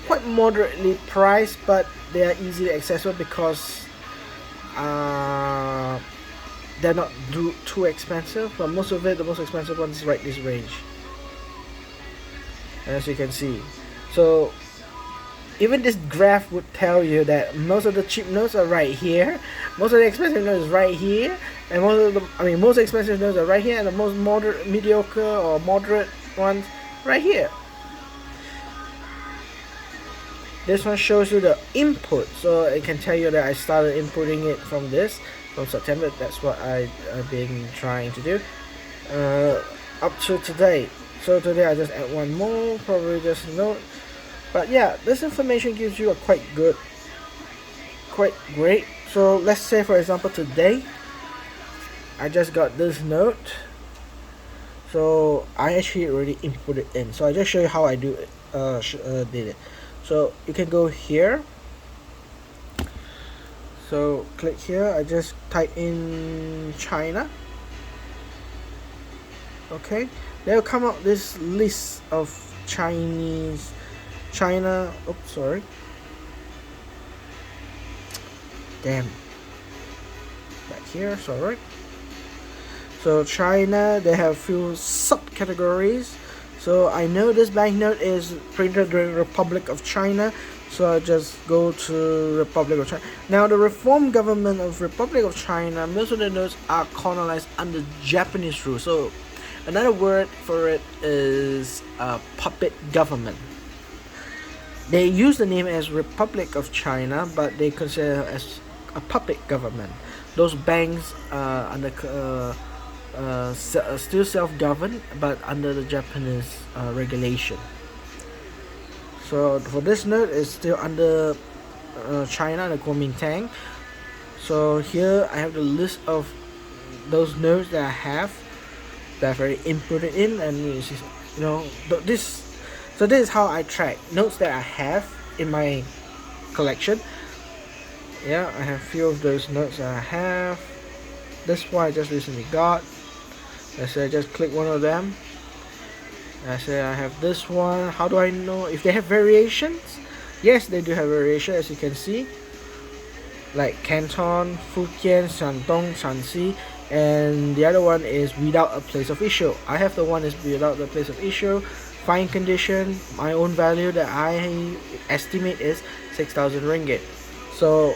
quite moderately priced, but they are easily accessible because they're not too expensive. But most of it, the most expensive ones is right this range, as you can see. So even this graph would tell you that most of the cheap notes are right here, most of the expensive notes is right here, and most expensive notes are right here, and the most mediocre or moderate ones right here. This one shows you the input, so it can tell you that I started inputting it from September. That's what I've been trying to do up to today. So today I just add one more, probably just a note. But yeah, this information gives you a quite great. So let's say, for example, today I just got this note, so I actually already input it in. So I just show you how I do it. Did it. So you can go here. So click here. I just type in China. Okay, they'll come up this list of China. Oops, sorry. Damn. Back here, sorry. So China, they have few subcategories. So I know this banknote is printed during Republic of China, so I just go to Republic of China. Now the reform government of Republic of China, most of the notes are colonized under Japanese rule. So another word for it is puppet government. They use the name as Republic of China, but they consider it as a puppet government. Those banks still self-governed, but under the Japanese regulation. So for this note, it's still under China, the Kuomintang. So here I have the list of those notes that I have that I've already inputted in, and you know this. So this is how I track notes that I have in my collection. Yeah, I have a few of those notes that I have. This one I just recently got. Let's say I just click one of them. I say I have this one. How do I know if they have variations? Yes, they do have variation, as you can see. Like Canton, Fujian, Shandong, Shanxi, and the other one is without a place of issue. I have the one is without the place of issue. Fine condition, my own value that I estimate is 6,000 ringgit. So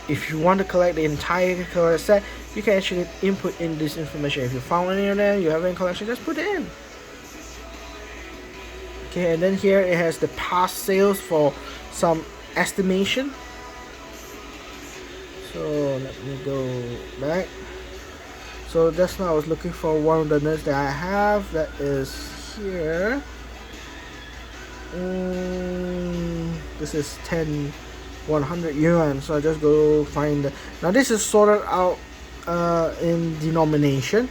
if you want to collect the entire color set, you can actually input in this information. If you found any of them, you have any collection, just put it in. Okay, and then here it has the past sales for some estimation. So let me go back. So just now I was looking for one of the notes that I have, that is here. This is 100 yuan, so I just go find the, now this is sorted out in denomination,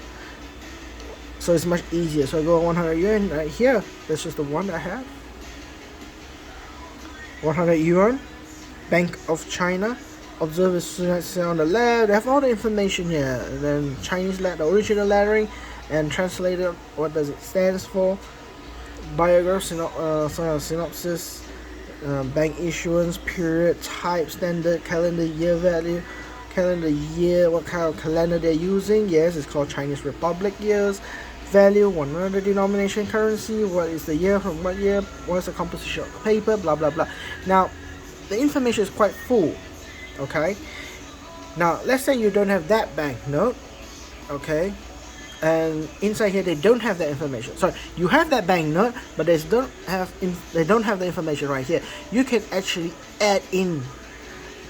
so it's much easier. So I go 100 yuan right here. This is the one that I have. 100 yuan, Bank of China. Observe is on the left. They have all the information here, and then Chinese the original lettering, and translated what does it stands for. Biograph, synopsis, bank issuance, period, type, standard, calendar year value, calendar year, what kind of calendar they're using. Yes, it's called Chinese Republic years. value, one another denomination currency, what is the year, from what year, what is the composition of the paper, blah blah blah. Now the information is quite full. Okay, now let's say you don't have that banknote. Okay, and inside here they don't have that information. Sorry, you have that banknote, but they don't have the information right here. You can actually add in,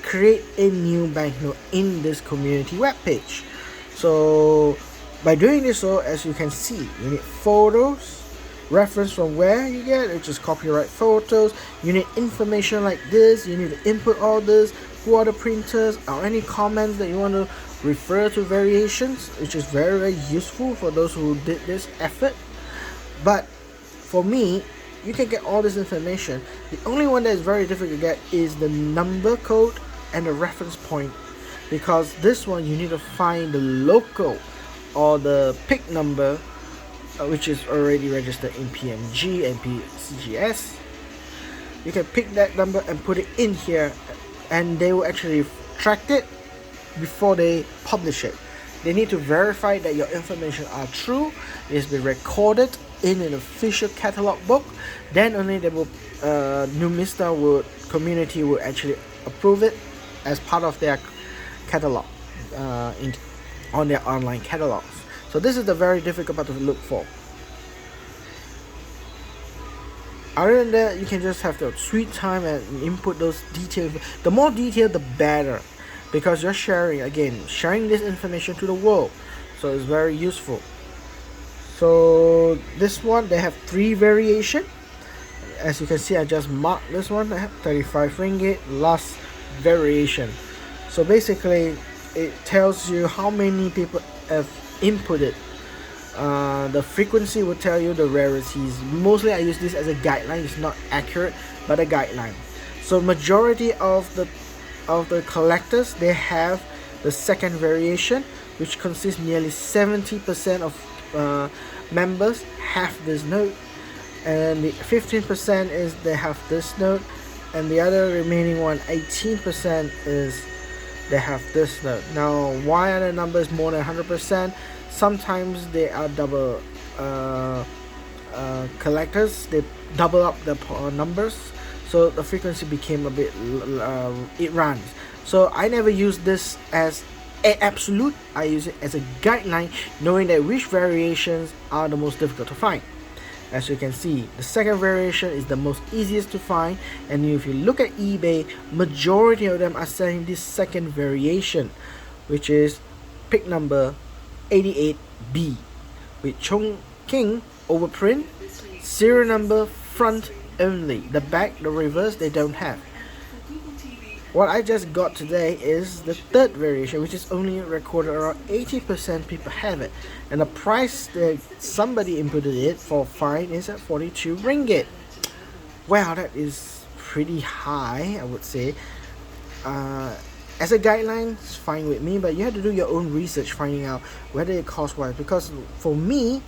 create a new banknote in this community web page. So by doing this, so as you can see, you need photos, reference from where you get, which is copyright photos. You need information like this. You need to input all this, who are the printers, or any comments that you want to refer to variations, which is very, very useful for those who did this effort. But for me, you can get all this information. The only one that is very difficult to get is the number code and the reference point, because this one you need to find the local or the PIC number, which is already registered in PMG and PCGS. You can pick that number and put it in here, and they will actually track it before they publish it. They need to verify that your information are true, it's been recorded in an official catalog book. Then only they will Numista community will actually approve it as part of their catalog on their online catalogs. So this is the very difficult part to look for. Other than that, you can just have the sweet time and input those details. The more detail, the better, because you're sharing this information to the world. So it's very useful. So this one, they have 3 variation. As you can see, I just marked this one. I have 35 ringgit last variation. So basically it tells you how many people have inputted. The frequency will tell you the rarities. Mostly I use this as a guideline. It's not accurate, but a guideline. So majority of the collectors, they have the second variation, which consists nearly 70% of members have this note, and the 15% is they have this note, and the other remaining one, 18%, is they have this note. Now why are the numbers more than 100%? Sometimes they are double collectors, they double up the numbers, so the frequency became a bit it runs. So I never use this as an absolute, I use it as a guideline, knowing that which variations are the most difficult to find. As you can see, the second variation is the most easiest to find, and if you look at eBay, majority of them are selling this second variation, which is pick number 88B with Chongqing overprint, serial number front only, the back, the reverse, they don't have. What I just got today is the third variation, which is only recorded around 80% people have it, and the price that somebody inputted it for fine is at 42 ringgit. Wow, that is pretty high, I would say. As a guideline, it's fine with me, but you have to do your own research finding out whether it costs wise. Because for me,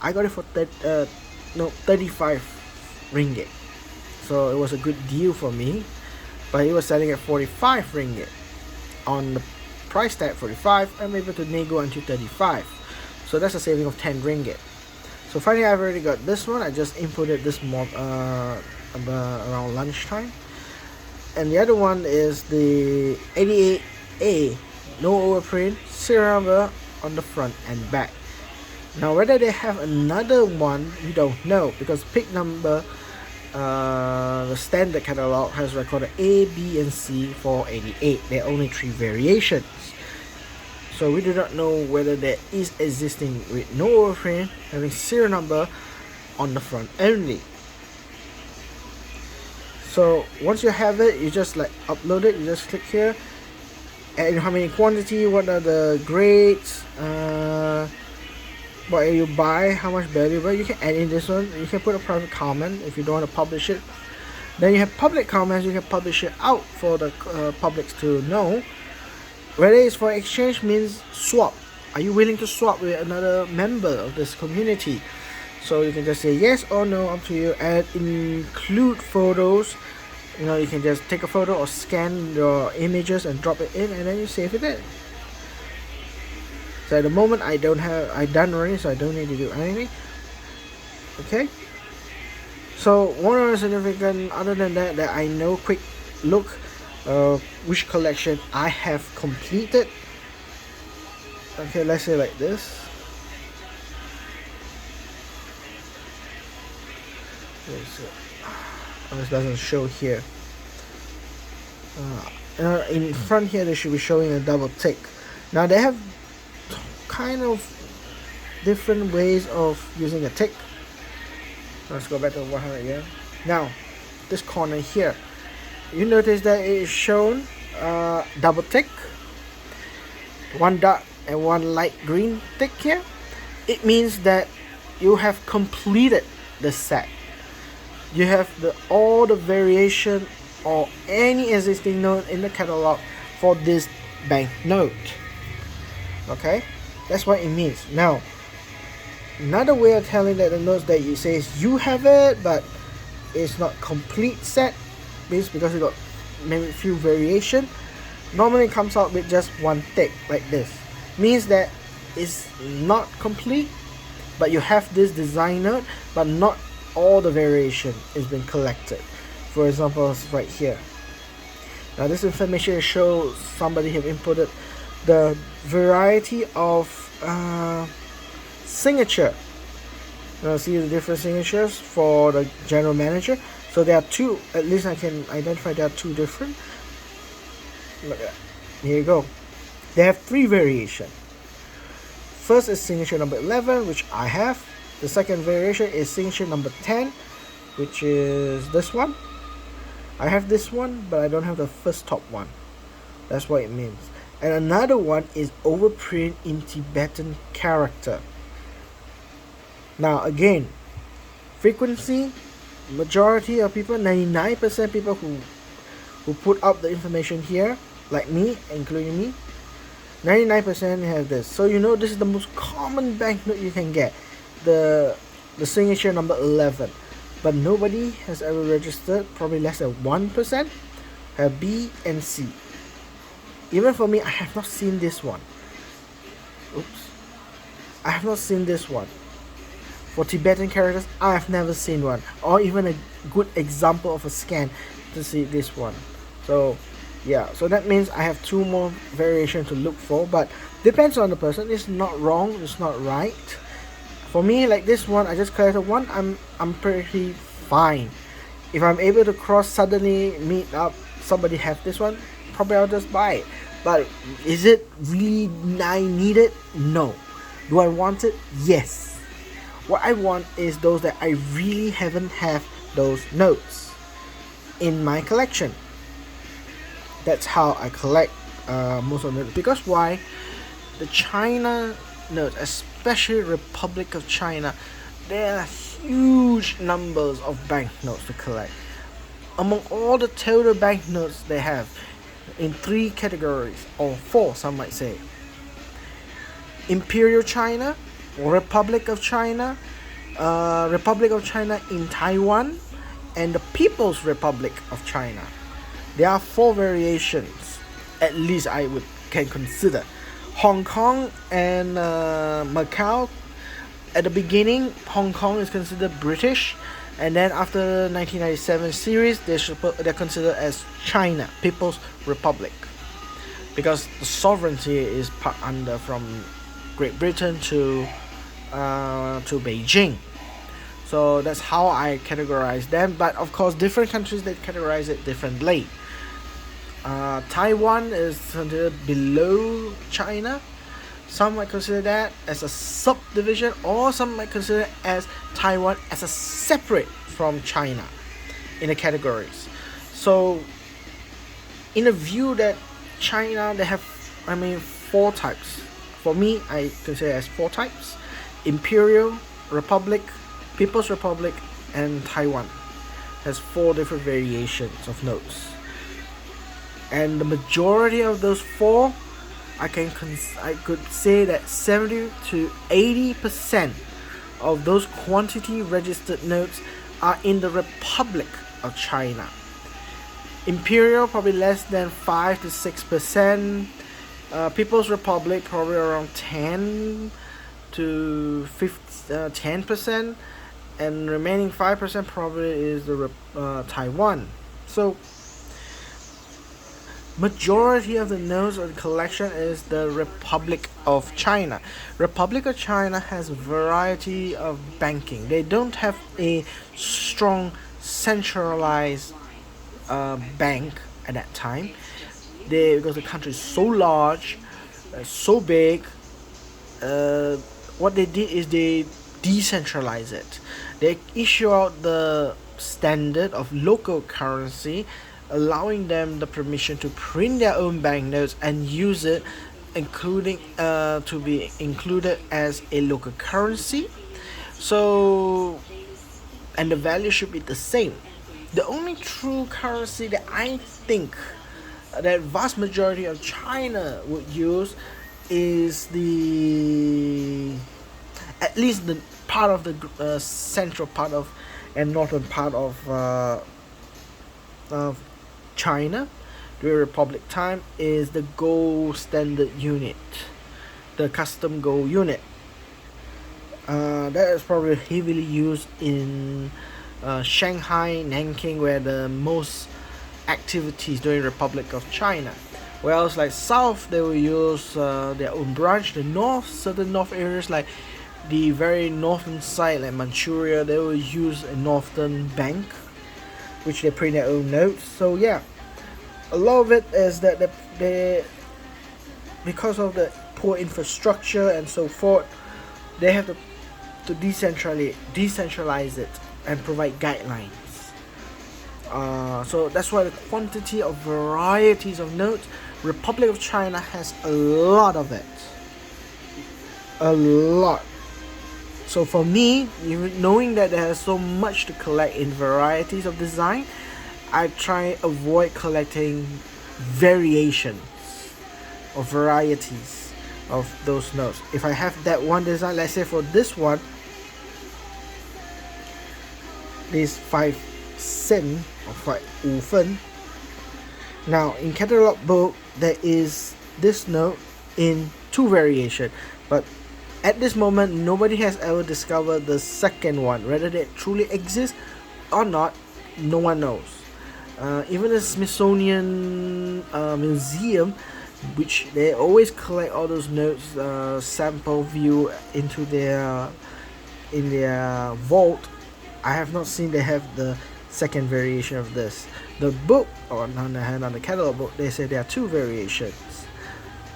I got it for 35 ringgit, so it was a good deal for me. But it was selling at 45 ringgit. On the price tag 45, I'm able to nego until 35, so that's a saving of 10 ringgit. So finally, I've already got this one. I just inputted this around lunchtime. And the other one is the 88A, no overprint, serial number on the front and back. Now whether they have another one, we don't know, because pick number, the standard catalog has recorded A, B, and C for 88. There are only 3 variations. So we do not know whether there is existing with no overprint, having serial number on the front only. So once you have it, you just like upload it. You just click here, and how many quantity, what are the grades, what you buy, how much value. But you can add in this one. You can put a private comment if you don't want to publish it. Then you have public comments. You can publish it out for the publics to know. Whether it's for exchange means swap. Are you willing to swap with another member of this community? So you can just say yes or no, up to you, and include photos. You know, you can just take a photo or scan your images and drop it in, and then you save it in. So at the moment I done already, so I don't need to do anything. Okay. So one other significant, other than that, that I know, quick look, which collection I have completed. Okay, let's say like this. This doesn't show here. In front here, they should be showing a double tick. Now they have kind of different ways of using a tick. Let's go back to 100 again. Now, this corner here, you notice that it is shown double tick, one dark and one light green tick here. It means that you have completed the set. You have all the variation or any existing note in the catalog for this banknote. Okay, that's what it means. Now, another way of telling that the notes that you say is you have it, but it's not complete set, means because you got maybe a few variation. Normally it comes out with just one tick like this. Means that it's not complete, but you have this design note, but not all the variation has been collected. For example, right here. Now this information shows somebody have inputted the variety of signature. Now see the different signatures for the general manager. So there are two, at least I can identify there are two different. Look at that. Here you go. They have three variations. First is signature number 11, which I have. The second variation is signature number 10, which is this one. I have this one, but I don't have the first top one. That's what it means. And another one is overprint in Tibetan character. Now again, frequency, majority of people, 99% people who put up the information here, like me, including me, 99% have this. So you know this is the most common banknote you can get. The signature number 11, but nobody has ever registered, probably less than 1% have B and C. Even for me, I have not seen this one. Oops, I have not seen this one. For Tibetan characters, I have never seen one, or even a good example of a scan to see this one. So yeah, so that means I have two more variations to look for, but depends on the person. It's not wrong, it's not right. For me, like this one, I just collected one. I'm pretty fine. If I'm able to suddenly meet up somebody have this one, probably I'll just buy it. But is it really I need it? No. Do I want it? Yes. What I want is those that I really haven't have those notes in my collection. That's how I collect most of them. Because why? The China notes, especially Republic of China, there are huge numbers of banknotes to collect. Among all the total banknotes they have, in three categories, or four some might say: Imperial China, Republic of China, Republic of China in Taiwan, and the People's Republic of China. There are four variations, at least I can consider. Hong Kong and Macau. At the beginning, Hong Kong is considered British, and then after 1997 series, they're considered as China, People's Republic, because the sovereignty is under from Great Britain to Beijing. So that's how I categorize them. But of course, different countries they categorize it differently. Taiwan is considered below China. Some might consider that as a subdivision, or some might consider as Taiwan as a separate from China in the categories. So in a view that China, they have four types. For me, I consider as four types: Imperial, Republic, People's Republic, and Taiwan. Has four different variations of notes. And the majority of those four, I could say that 70 to 80% of those quantity registered notes are in the Republic of China. Imperial probably less than 5 to 6%. People's Republic probably around 10% and remaining 5% probably is the Taiwan. So majority of the notes of the collection is the Republic of China. Republic of China has a variety of banking. They don't have a strong centralized bank at that time. Because the country is so large, so big. What they did is they decentralize it. They issue out the standard of local currency, allowing them the permission to print their own banknotes and use it, including to be included as a local currency. So, and the value should be the same. The only true currency that I think that vast majority of China would use is the, at least the part of the central part of and northern part of China during Republic time is the gold standard unit, the custom gold unit. That is probably heavily used in Shanghai, Nanking, where the most activities during Republic of China. Whereas like south, they will use their own branch. The north, certain north areas like the very northern side like Manchuria, they will use a northern bank, which they print their own notes. So yeah, a lot of it is that they because of the poor infrastructure and so forth, they have to decentralize it and provide guidelines. So that's why the quantity of varieties of notes, Republic of China has a lot of it. A lot. So for me, even knowing that there is so much to collect in varieties of design, I try avoid collecting variations or varieties of those notes. If I have that one design, let's say for this one, this 5 cent or 5 fen. Now in catalog book there is this note in 2 variation, but at this moment nobody has ever discovered the second one. Whether they truly exist or not, no one knows. Even the Smithsonian Museum, which they always collect all those notes, sample view into their vault, I have not seen they have the second variation of this. The book, or on the catalog book, they say there are 2 variations.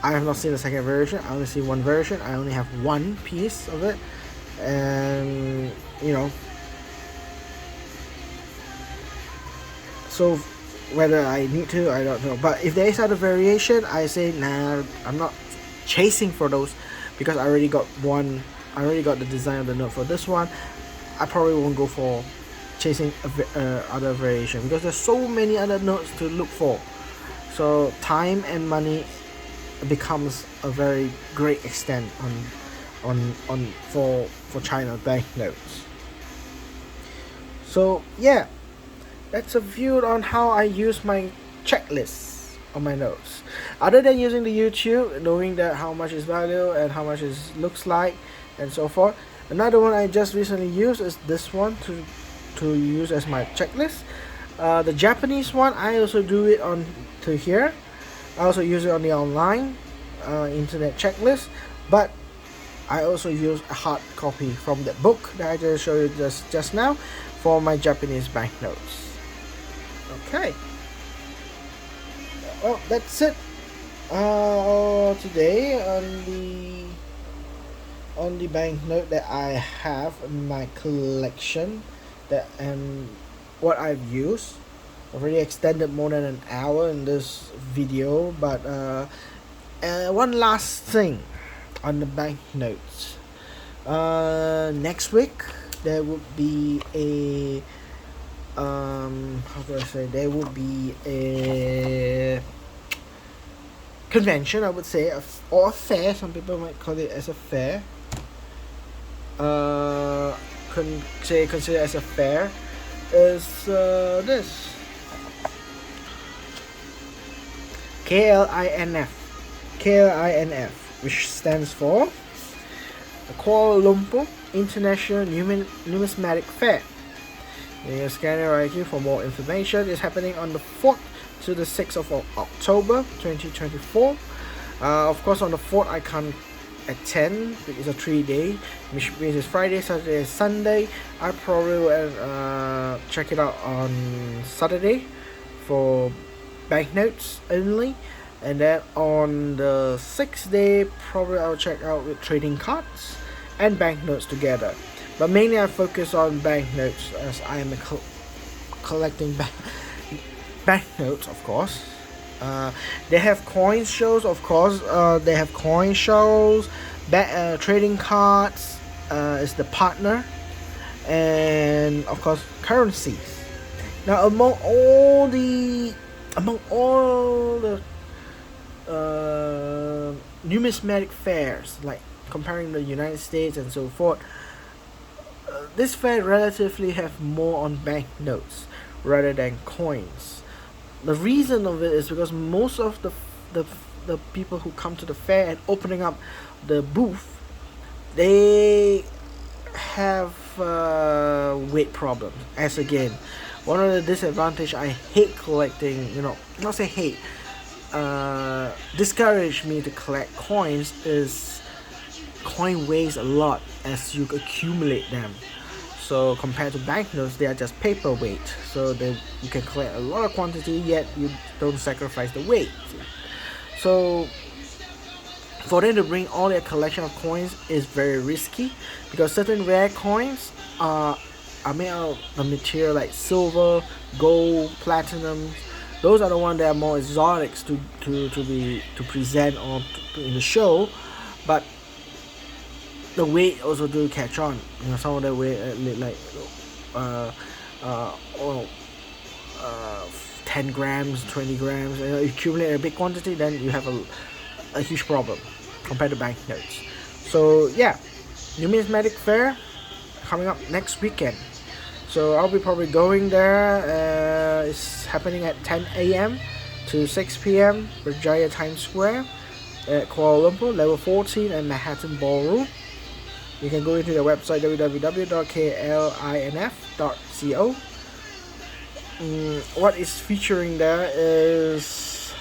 I have not seen the second version. I only see one version. I only have one piece of it, and so whether I need to, I don't know. But if there is other variation, I say nah, I'm not chasing for those, because I already got one. I already got the design of the note for this one. I probably won't go for chasing other variation, because there's so many other notes to look for. So time and money becomes a very great extent for China banknotes. So yeah, that's a view on how I use my checklists on my notes. Other than using the YouTube, knowing that how much is value and how much is looks like and so forth. Another one I just recently used is this one to use as my checklist. The Japanese one, I also do it on to here. I also use it on the online internet checklist, but I also use a hard copy from the book that I just showed you just now for my Japanese banknotes. Okay, well that's it today on the banknote that I have in my collection, that and what I've used. Already extended more than an hour in this video, but one last thing on the banknotes. Next week there would be a how do I say, there would be a convention, I would say, or a fair. Some people might call it as a fair. Consider as a fair is this KLINF, KLINF, which stands for the Kuala Lumpur International Numismatic Fair. You can scan it right here for more information. It's happening on the 4th to the 6th of October 2024. Of course, on the 4th I can't attend. It's a 3-day, which means it's Friday, Saturday, and Sunday. I probably will check it out on Saturday for banknotes only, and then on the 6th day probably I'll check out with trading cards and banknotes together. But mainly I focus on banknotes as I am collecting banknotes, of course. They have coin shows, of course. They have coin shows, trading cards is the partner, and of course currencies. Now among all the numismatic fairs, like comparing the United States and so forth, this fair relatively have more on banknotes rather than coins. The reason of it is because most of the people who come to the fair and opening up the booth, they have weight problems. As again, one of the disadvantage I hate collecting, not say hate, discourage me to collect coins is coin weighs a lot as you accumulate them. So compared to banknotes, they are just paperweight. So you can collect a lot of quantity, yet you don't sacrifice the weight. So for them to bring all their collection of coins is very risky, because certain rare coins are made out of the material like silver, gold, platinum. Those are the ones that are more exotics to present in the show, but the weight also do catch on. Some of the weight like 10 grams, 20 grams. If you accumulate a big quantity, then you have a huge problem compared to banknotes. So yeah, numismatic fair coming up next weekend. So I'll be probably going there. It's happening at 10 a.m. to 6 p.m. Berjaya Times Square at Kuala Lumpur, level 14 and Manhattan Ballroom. You can go into the website www.klinf.co. What is featuring there is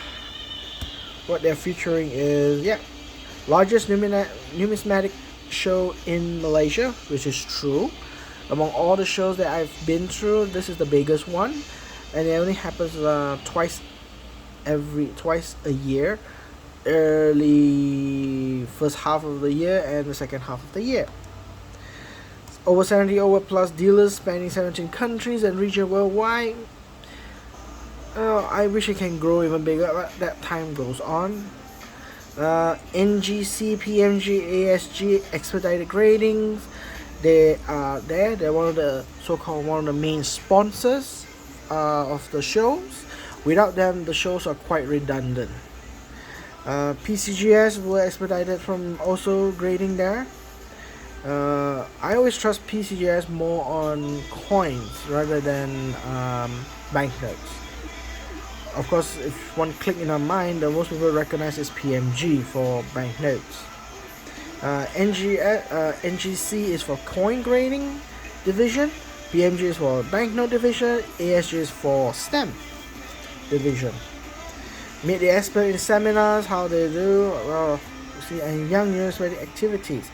largest numismatic show in Malaysia, which is true. Among all the shows that I've been through, this is the biggest one, and it only happens twice a year. Early first half of the year and the second half of the year. Over 70 plus dealers spanning 17 countries and region worldwide. I wish it can grow even bigger, but that time goes on. NGC, PMG, ASG, expedited gradings, they are there. They're one of the main sponsors of the shows. Without them, the shows are quite redundant. PCGS were expedited from also grading there. I always trust PCGS more on coins rather than banknotes. Of course, if one click in our mind, the most people recognize is PMG for banknotes. NGC is for coin grading division, PMG is for banknote division, ASG is for stamp division. Meet the expert in seminars, how they do, and young numismatic activities.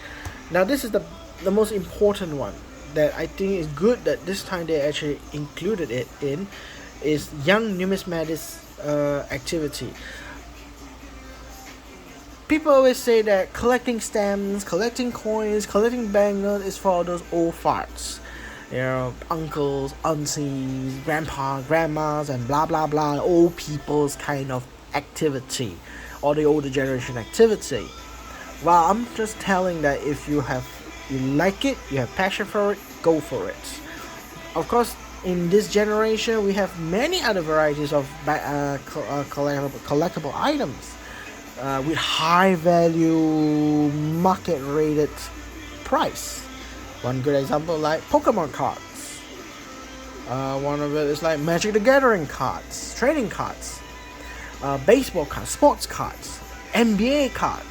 Now this is the most important one that I think is good that this time they actually included it in, is young numismatic activity. People always say that collecting stamps, collecting coins, collecting banknotes is for those old farts. Uncles, aunties, grandpas, grandmas, and blah blah blah, old people's kind of activity, or the older generation activity. Well, I'm just telling that if you like it, you have passion for it, go for it. Of course, in this generation, we have many other varieties of collectible items with high value, market rated price. One good example, like Pokemon cards. One of it is like Magic the Gathering cards, trading cards, baseball cards, sports cards, NBA cards.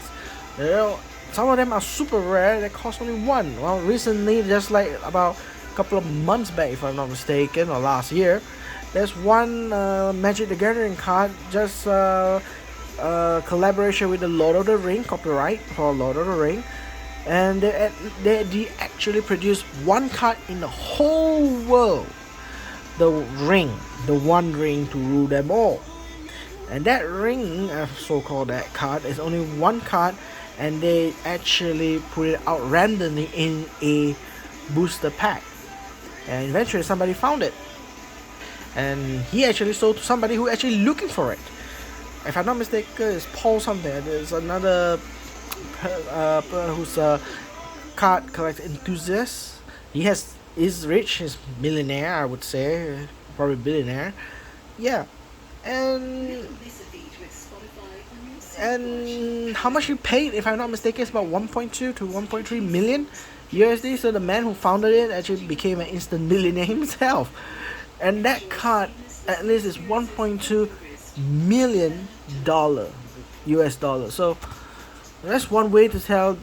You know, some of them are super rare. They cost only one. Well, recently, just like about a couple of months back, if I'm not mistaken, or last year, there's one Magic the Gathering card, just collaboration with the Lord of the Ring, copyright for Lord of the Ring, and they actually produced one card in the whole world, the ring, the one ring to rule them all. And that ring, so-called that card, is only one card, and they actually put it out randomly in a booster pack. And eventually somebody found it, and he actually sold to somebody who actually looking for it. If I'm not mistaken, it's Paul something. There's another who's a card collector enthusiast. He's rich, he's millionaire, I would say, probably billionaire. Yeah, and how much he paid, if I'm not mistaken, is about 1.2 to 1.3 million USD. So the man who founded it actually became an instant millionaire himself. And that card at least is 1.2 million US dollar. So that's one way to tell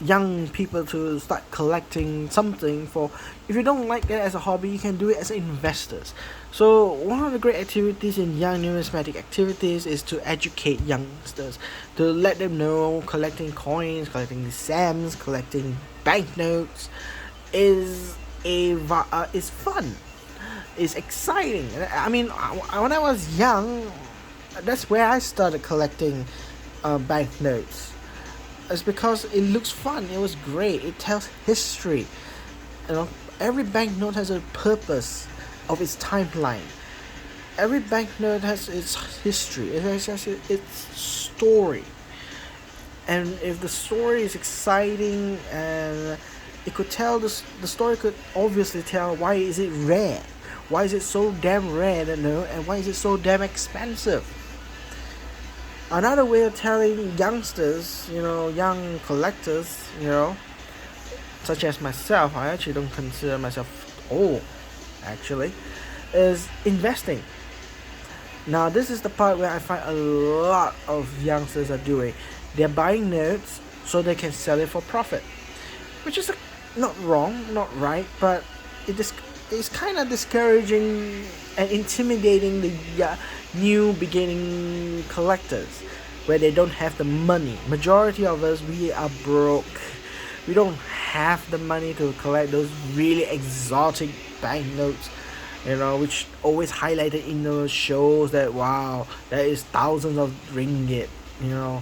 young people to start collecting something. For if you don't like that as a hobby, you can do it as investors. So one of the great activities in young numismatic activities is to educate youngsters, to let them know collecting coins, collecting stamps, collecting banknotes is fun, is exciting. I mean, when I was young, that's where I started collecting banknotes. It's because it looks fun. It was great. It tells history. You know, every banknote has a purpose of its timeline. Every banknote has its history. It has its story. And if the story is exciting, and it could tell the story could obviously tell why is it rare, why is it so damn rare, you know, and why is it so damn expensive. Another way of telling youngsters, you know, young collectors, you know, such as myself, I actually don't consider myself old, actually, is investing. Now this is the part where I find a lot of youngsters are doing. They're buying notes so they can sell it for profit, which is not wrong, not right, but it's kind of discouraging and intimidating the new beginning collectors, where they don't have the money. Majority of us, we are broke. We don't have the money to collect those really exotic banknotes, you know, which always highlighted in those shows that wow, that is thousands of ringgit, you know.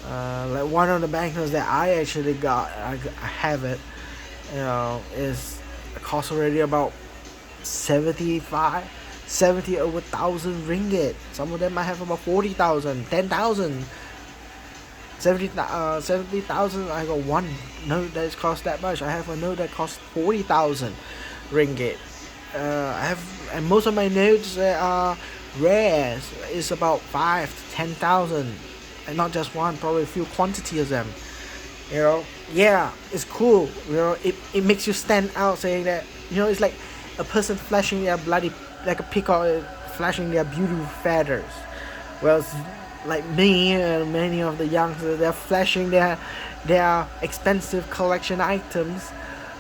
Like one of the banknotes that I actually got, I have it, you know, is cost already about 70 over 1,000 ringgit. Some of them might have about 40,000, 10,000, 70,000. I got one note that cost that much. I have a note that costs 40,000 ringgit. I have, and most of my notes that are rare is about 5 to 10,000, and not just one, probably a few quantity of them. You know, yeah, it's cool. You know, it makes you stand out, saying that, you know, it's like a person flashing their bloody, like a peacock flashing their beautiful feathers. Well, it's like me and many of the youngsters, they're flashing their expensive collection items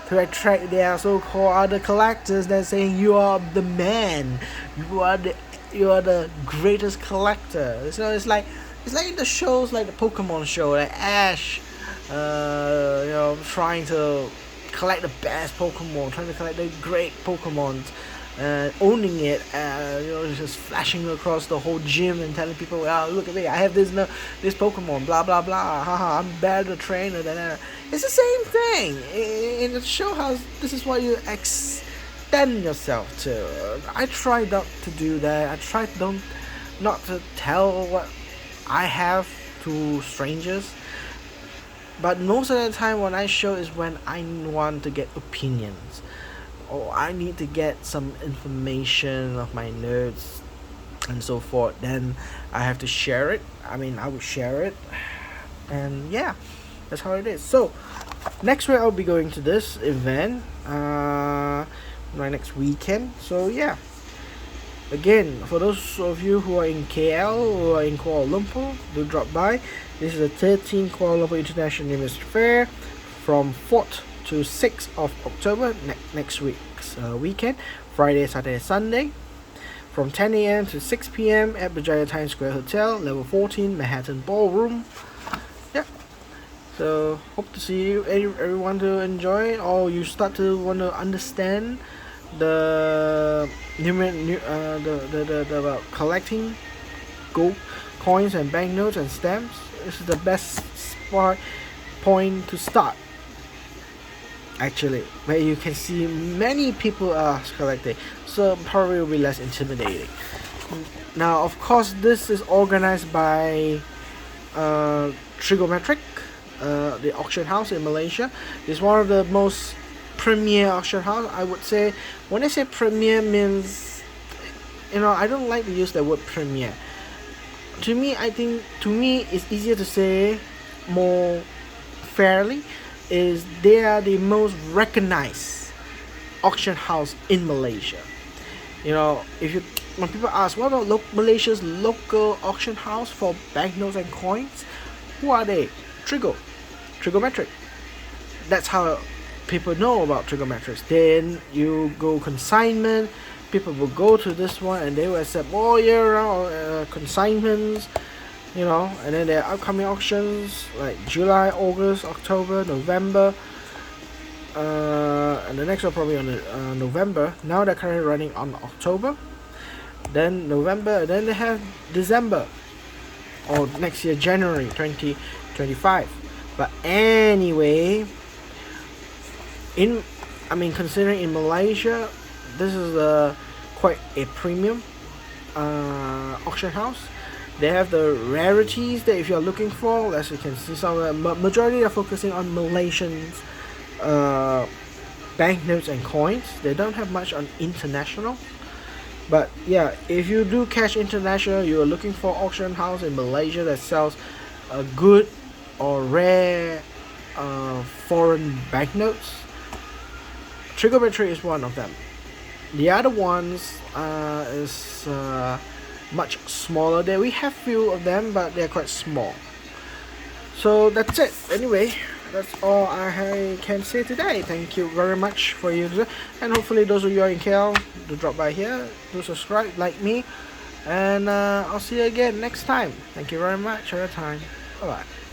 to attract their so-called other collectors. They're saying you are the man, you are the greatest collector. So it's like in the shows like the Pokemon show, like Ash, you know, trying to collect the best Pokemon, trying to collect the great Pokemon, owning it, you know, just flashing across the whole gym and telling people, oh, look at me, I have this Pokemon, blah blah blah, haha, I'm better trainer than that. It's the same thing. In the show house, this is what you extend yourself to. I try not to do that. I try not to tell what I have to strangers. But most of the time when I show is when I want to get opinions, or I need to get some information of my notes and so forth. Then I have to share it. I mean, I will share it. And yeah, that's how it is. So next week I'll be going to this event, my next weekend. So yeah, Again, for those of you who are in KL or in Kuala Lumpur, do drop by. This is the 13th Kuala Lumpur International New Music Fair from 4th to 6th of October, next week's weekend, Friday, Saturday, Sunday, from 10 a.m. to 6 p.m. at Berjaya Times Square Hotel, level 14, Manhattan Ballroom. Yeah. So hope to see you, everyone, to enjoy it, or you start to want to understand the about collecting gold coins and banknotes and stamps. This is the best point to start, actually, where you can see many people are collecting, so probably will be less intimidating. Now, of course, this is organized by Trigonometric, the auction house in Malaysia. It's one of the most premier auction house, I would say. When I say premier, means, I don't like to use the word premier. To me, it's easier to say more fairly is they are the most recognized auction house in Malaysia. If you when people ask what about Malaysia's local auction house for banknotes and coins, who are they? Trigonometric. That's how people know about trigonometrics. Then you go consignment, people will go to this one and they will accept all year round consignments, and then there are upcoming auctions like July, August, October, November, and the next one probably on November. Now they're currently running on October, then November, and then they have December, or next year January 2025. But anyway, considering in Malaysia, this is quite a premium auction house. They have the rarities that if you're looking for, as you can see, some of the majority are focusing on Malaysians banknotes and coins. They don't have much on international. But yeah, if you do catch international, you are looking for auction house in Malaysia that sells a good or rare foreign banknotes. Trigonometry is one of them. The other ones is much smaller. There we have few of them, but they're quite small. So that's it. Anyway, that's all I can say today. Thank you very much for you, and hopefully those of you are in KL, do drop by here, do subscribe, like me, and I'll see you again next time. Thank you very much for your time. Bye bye.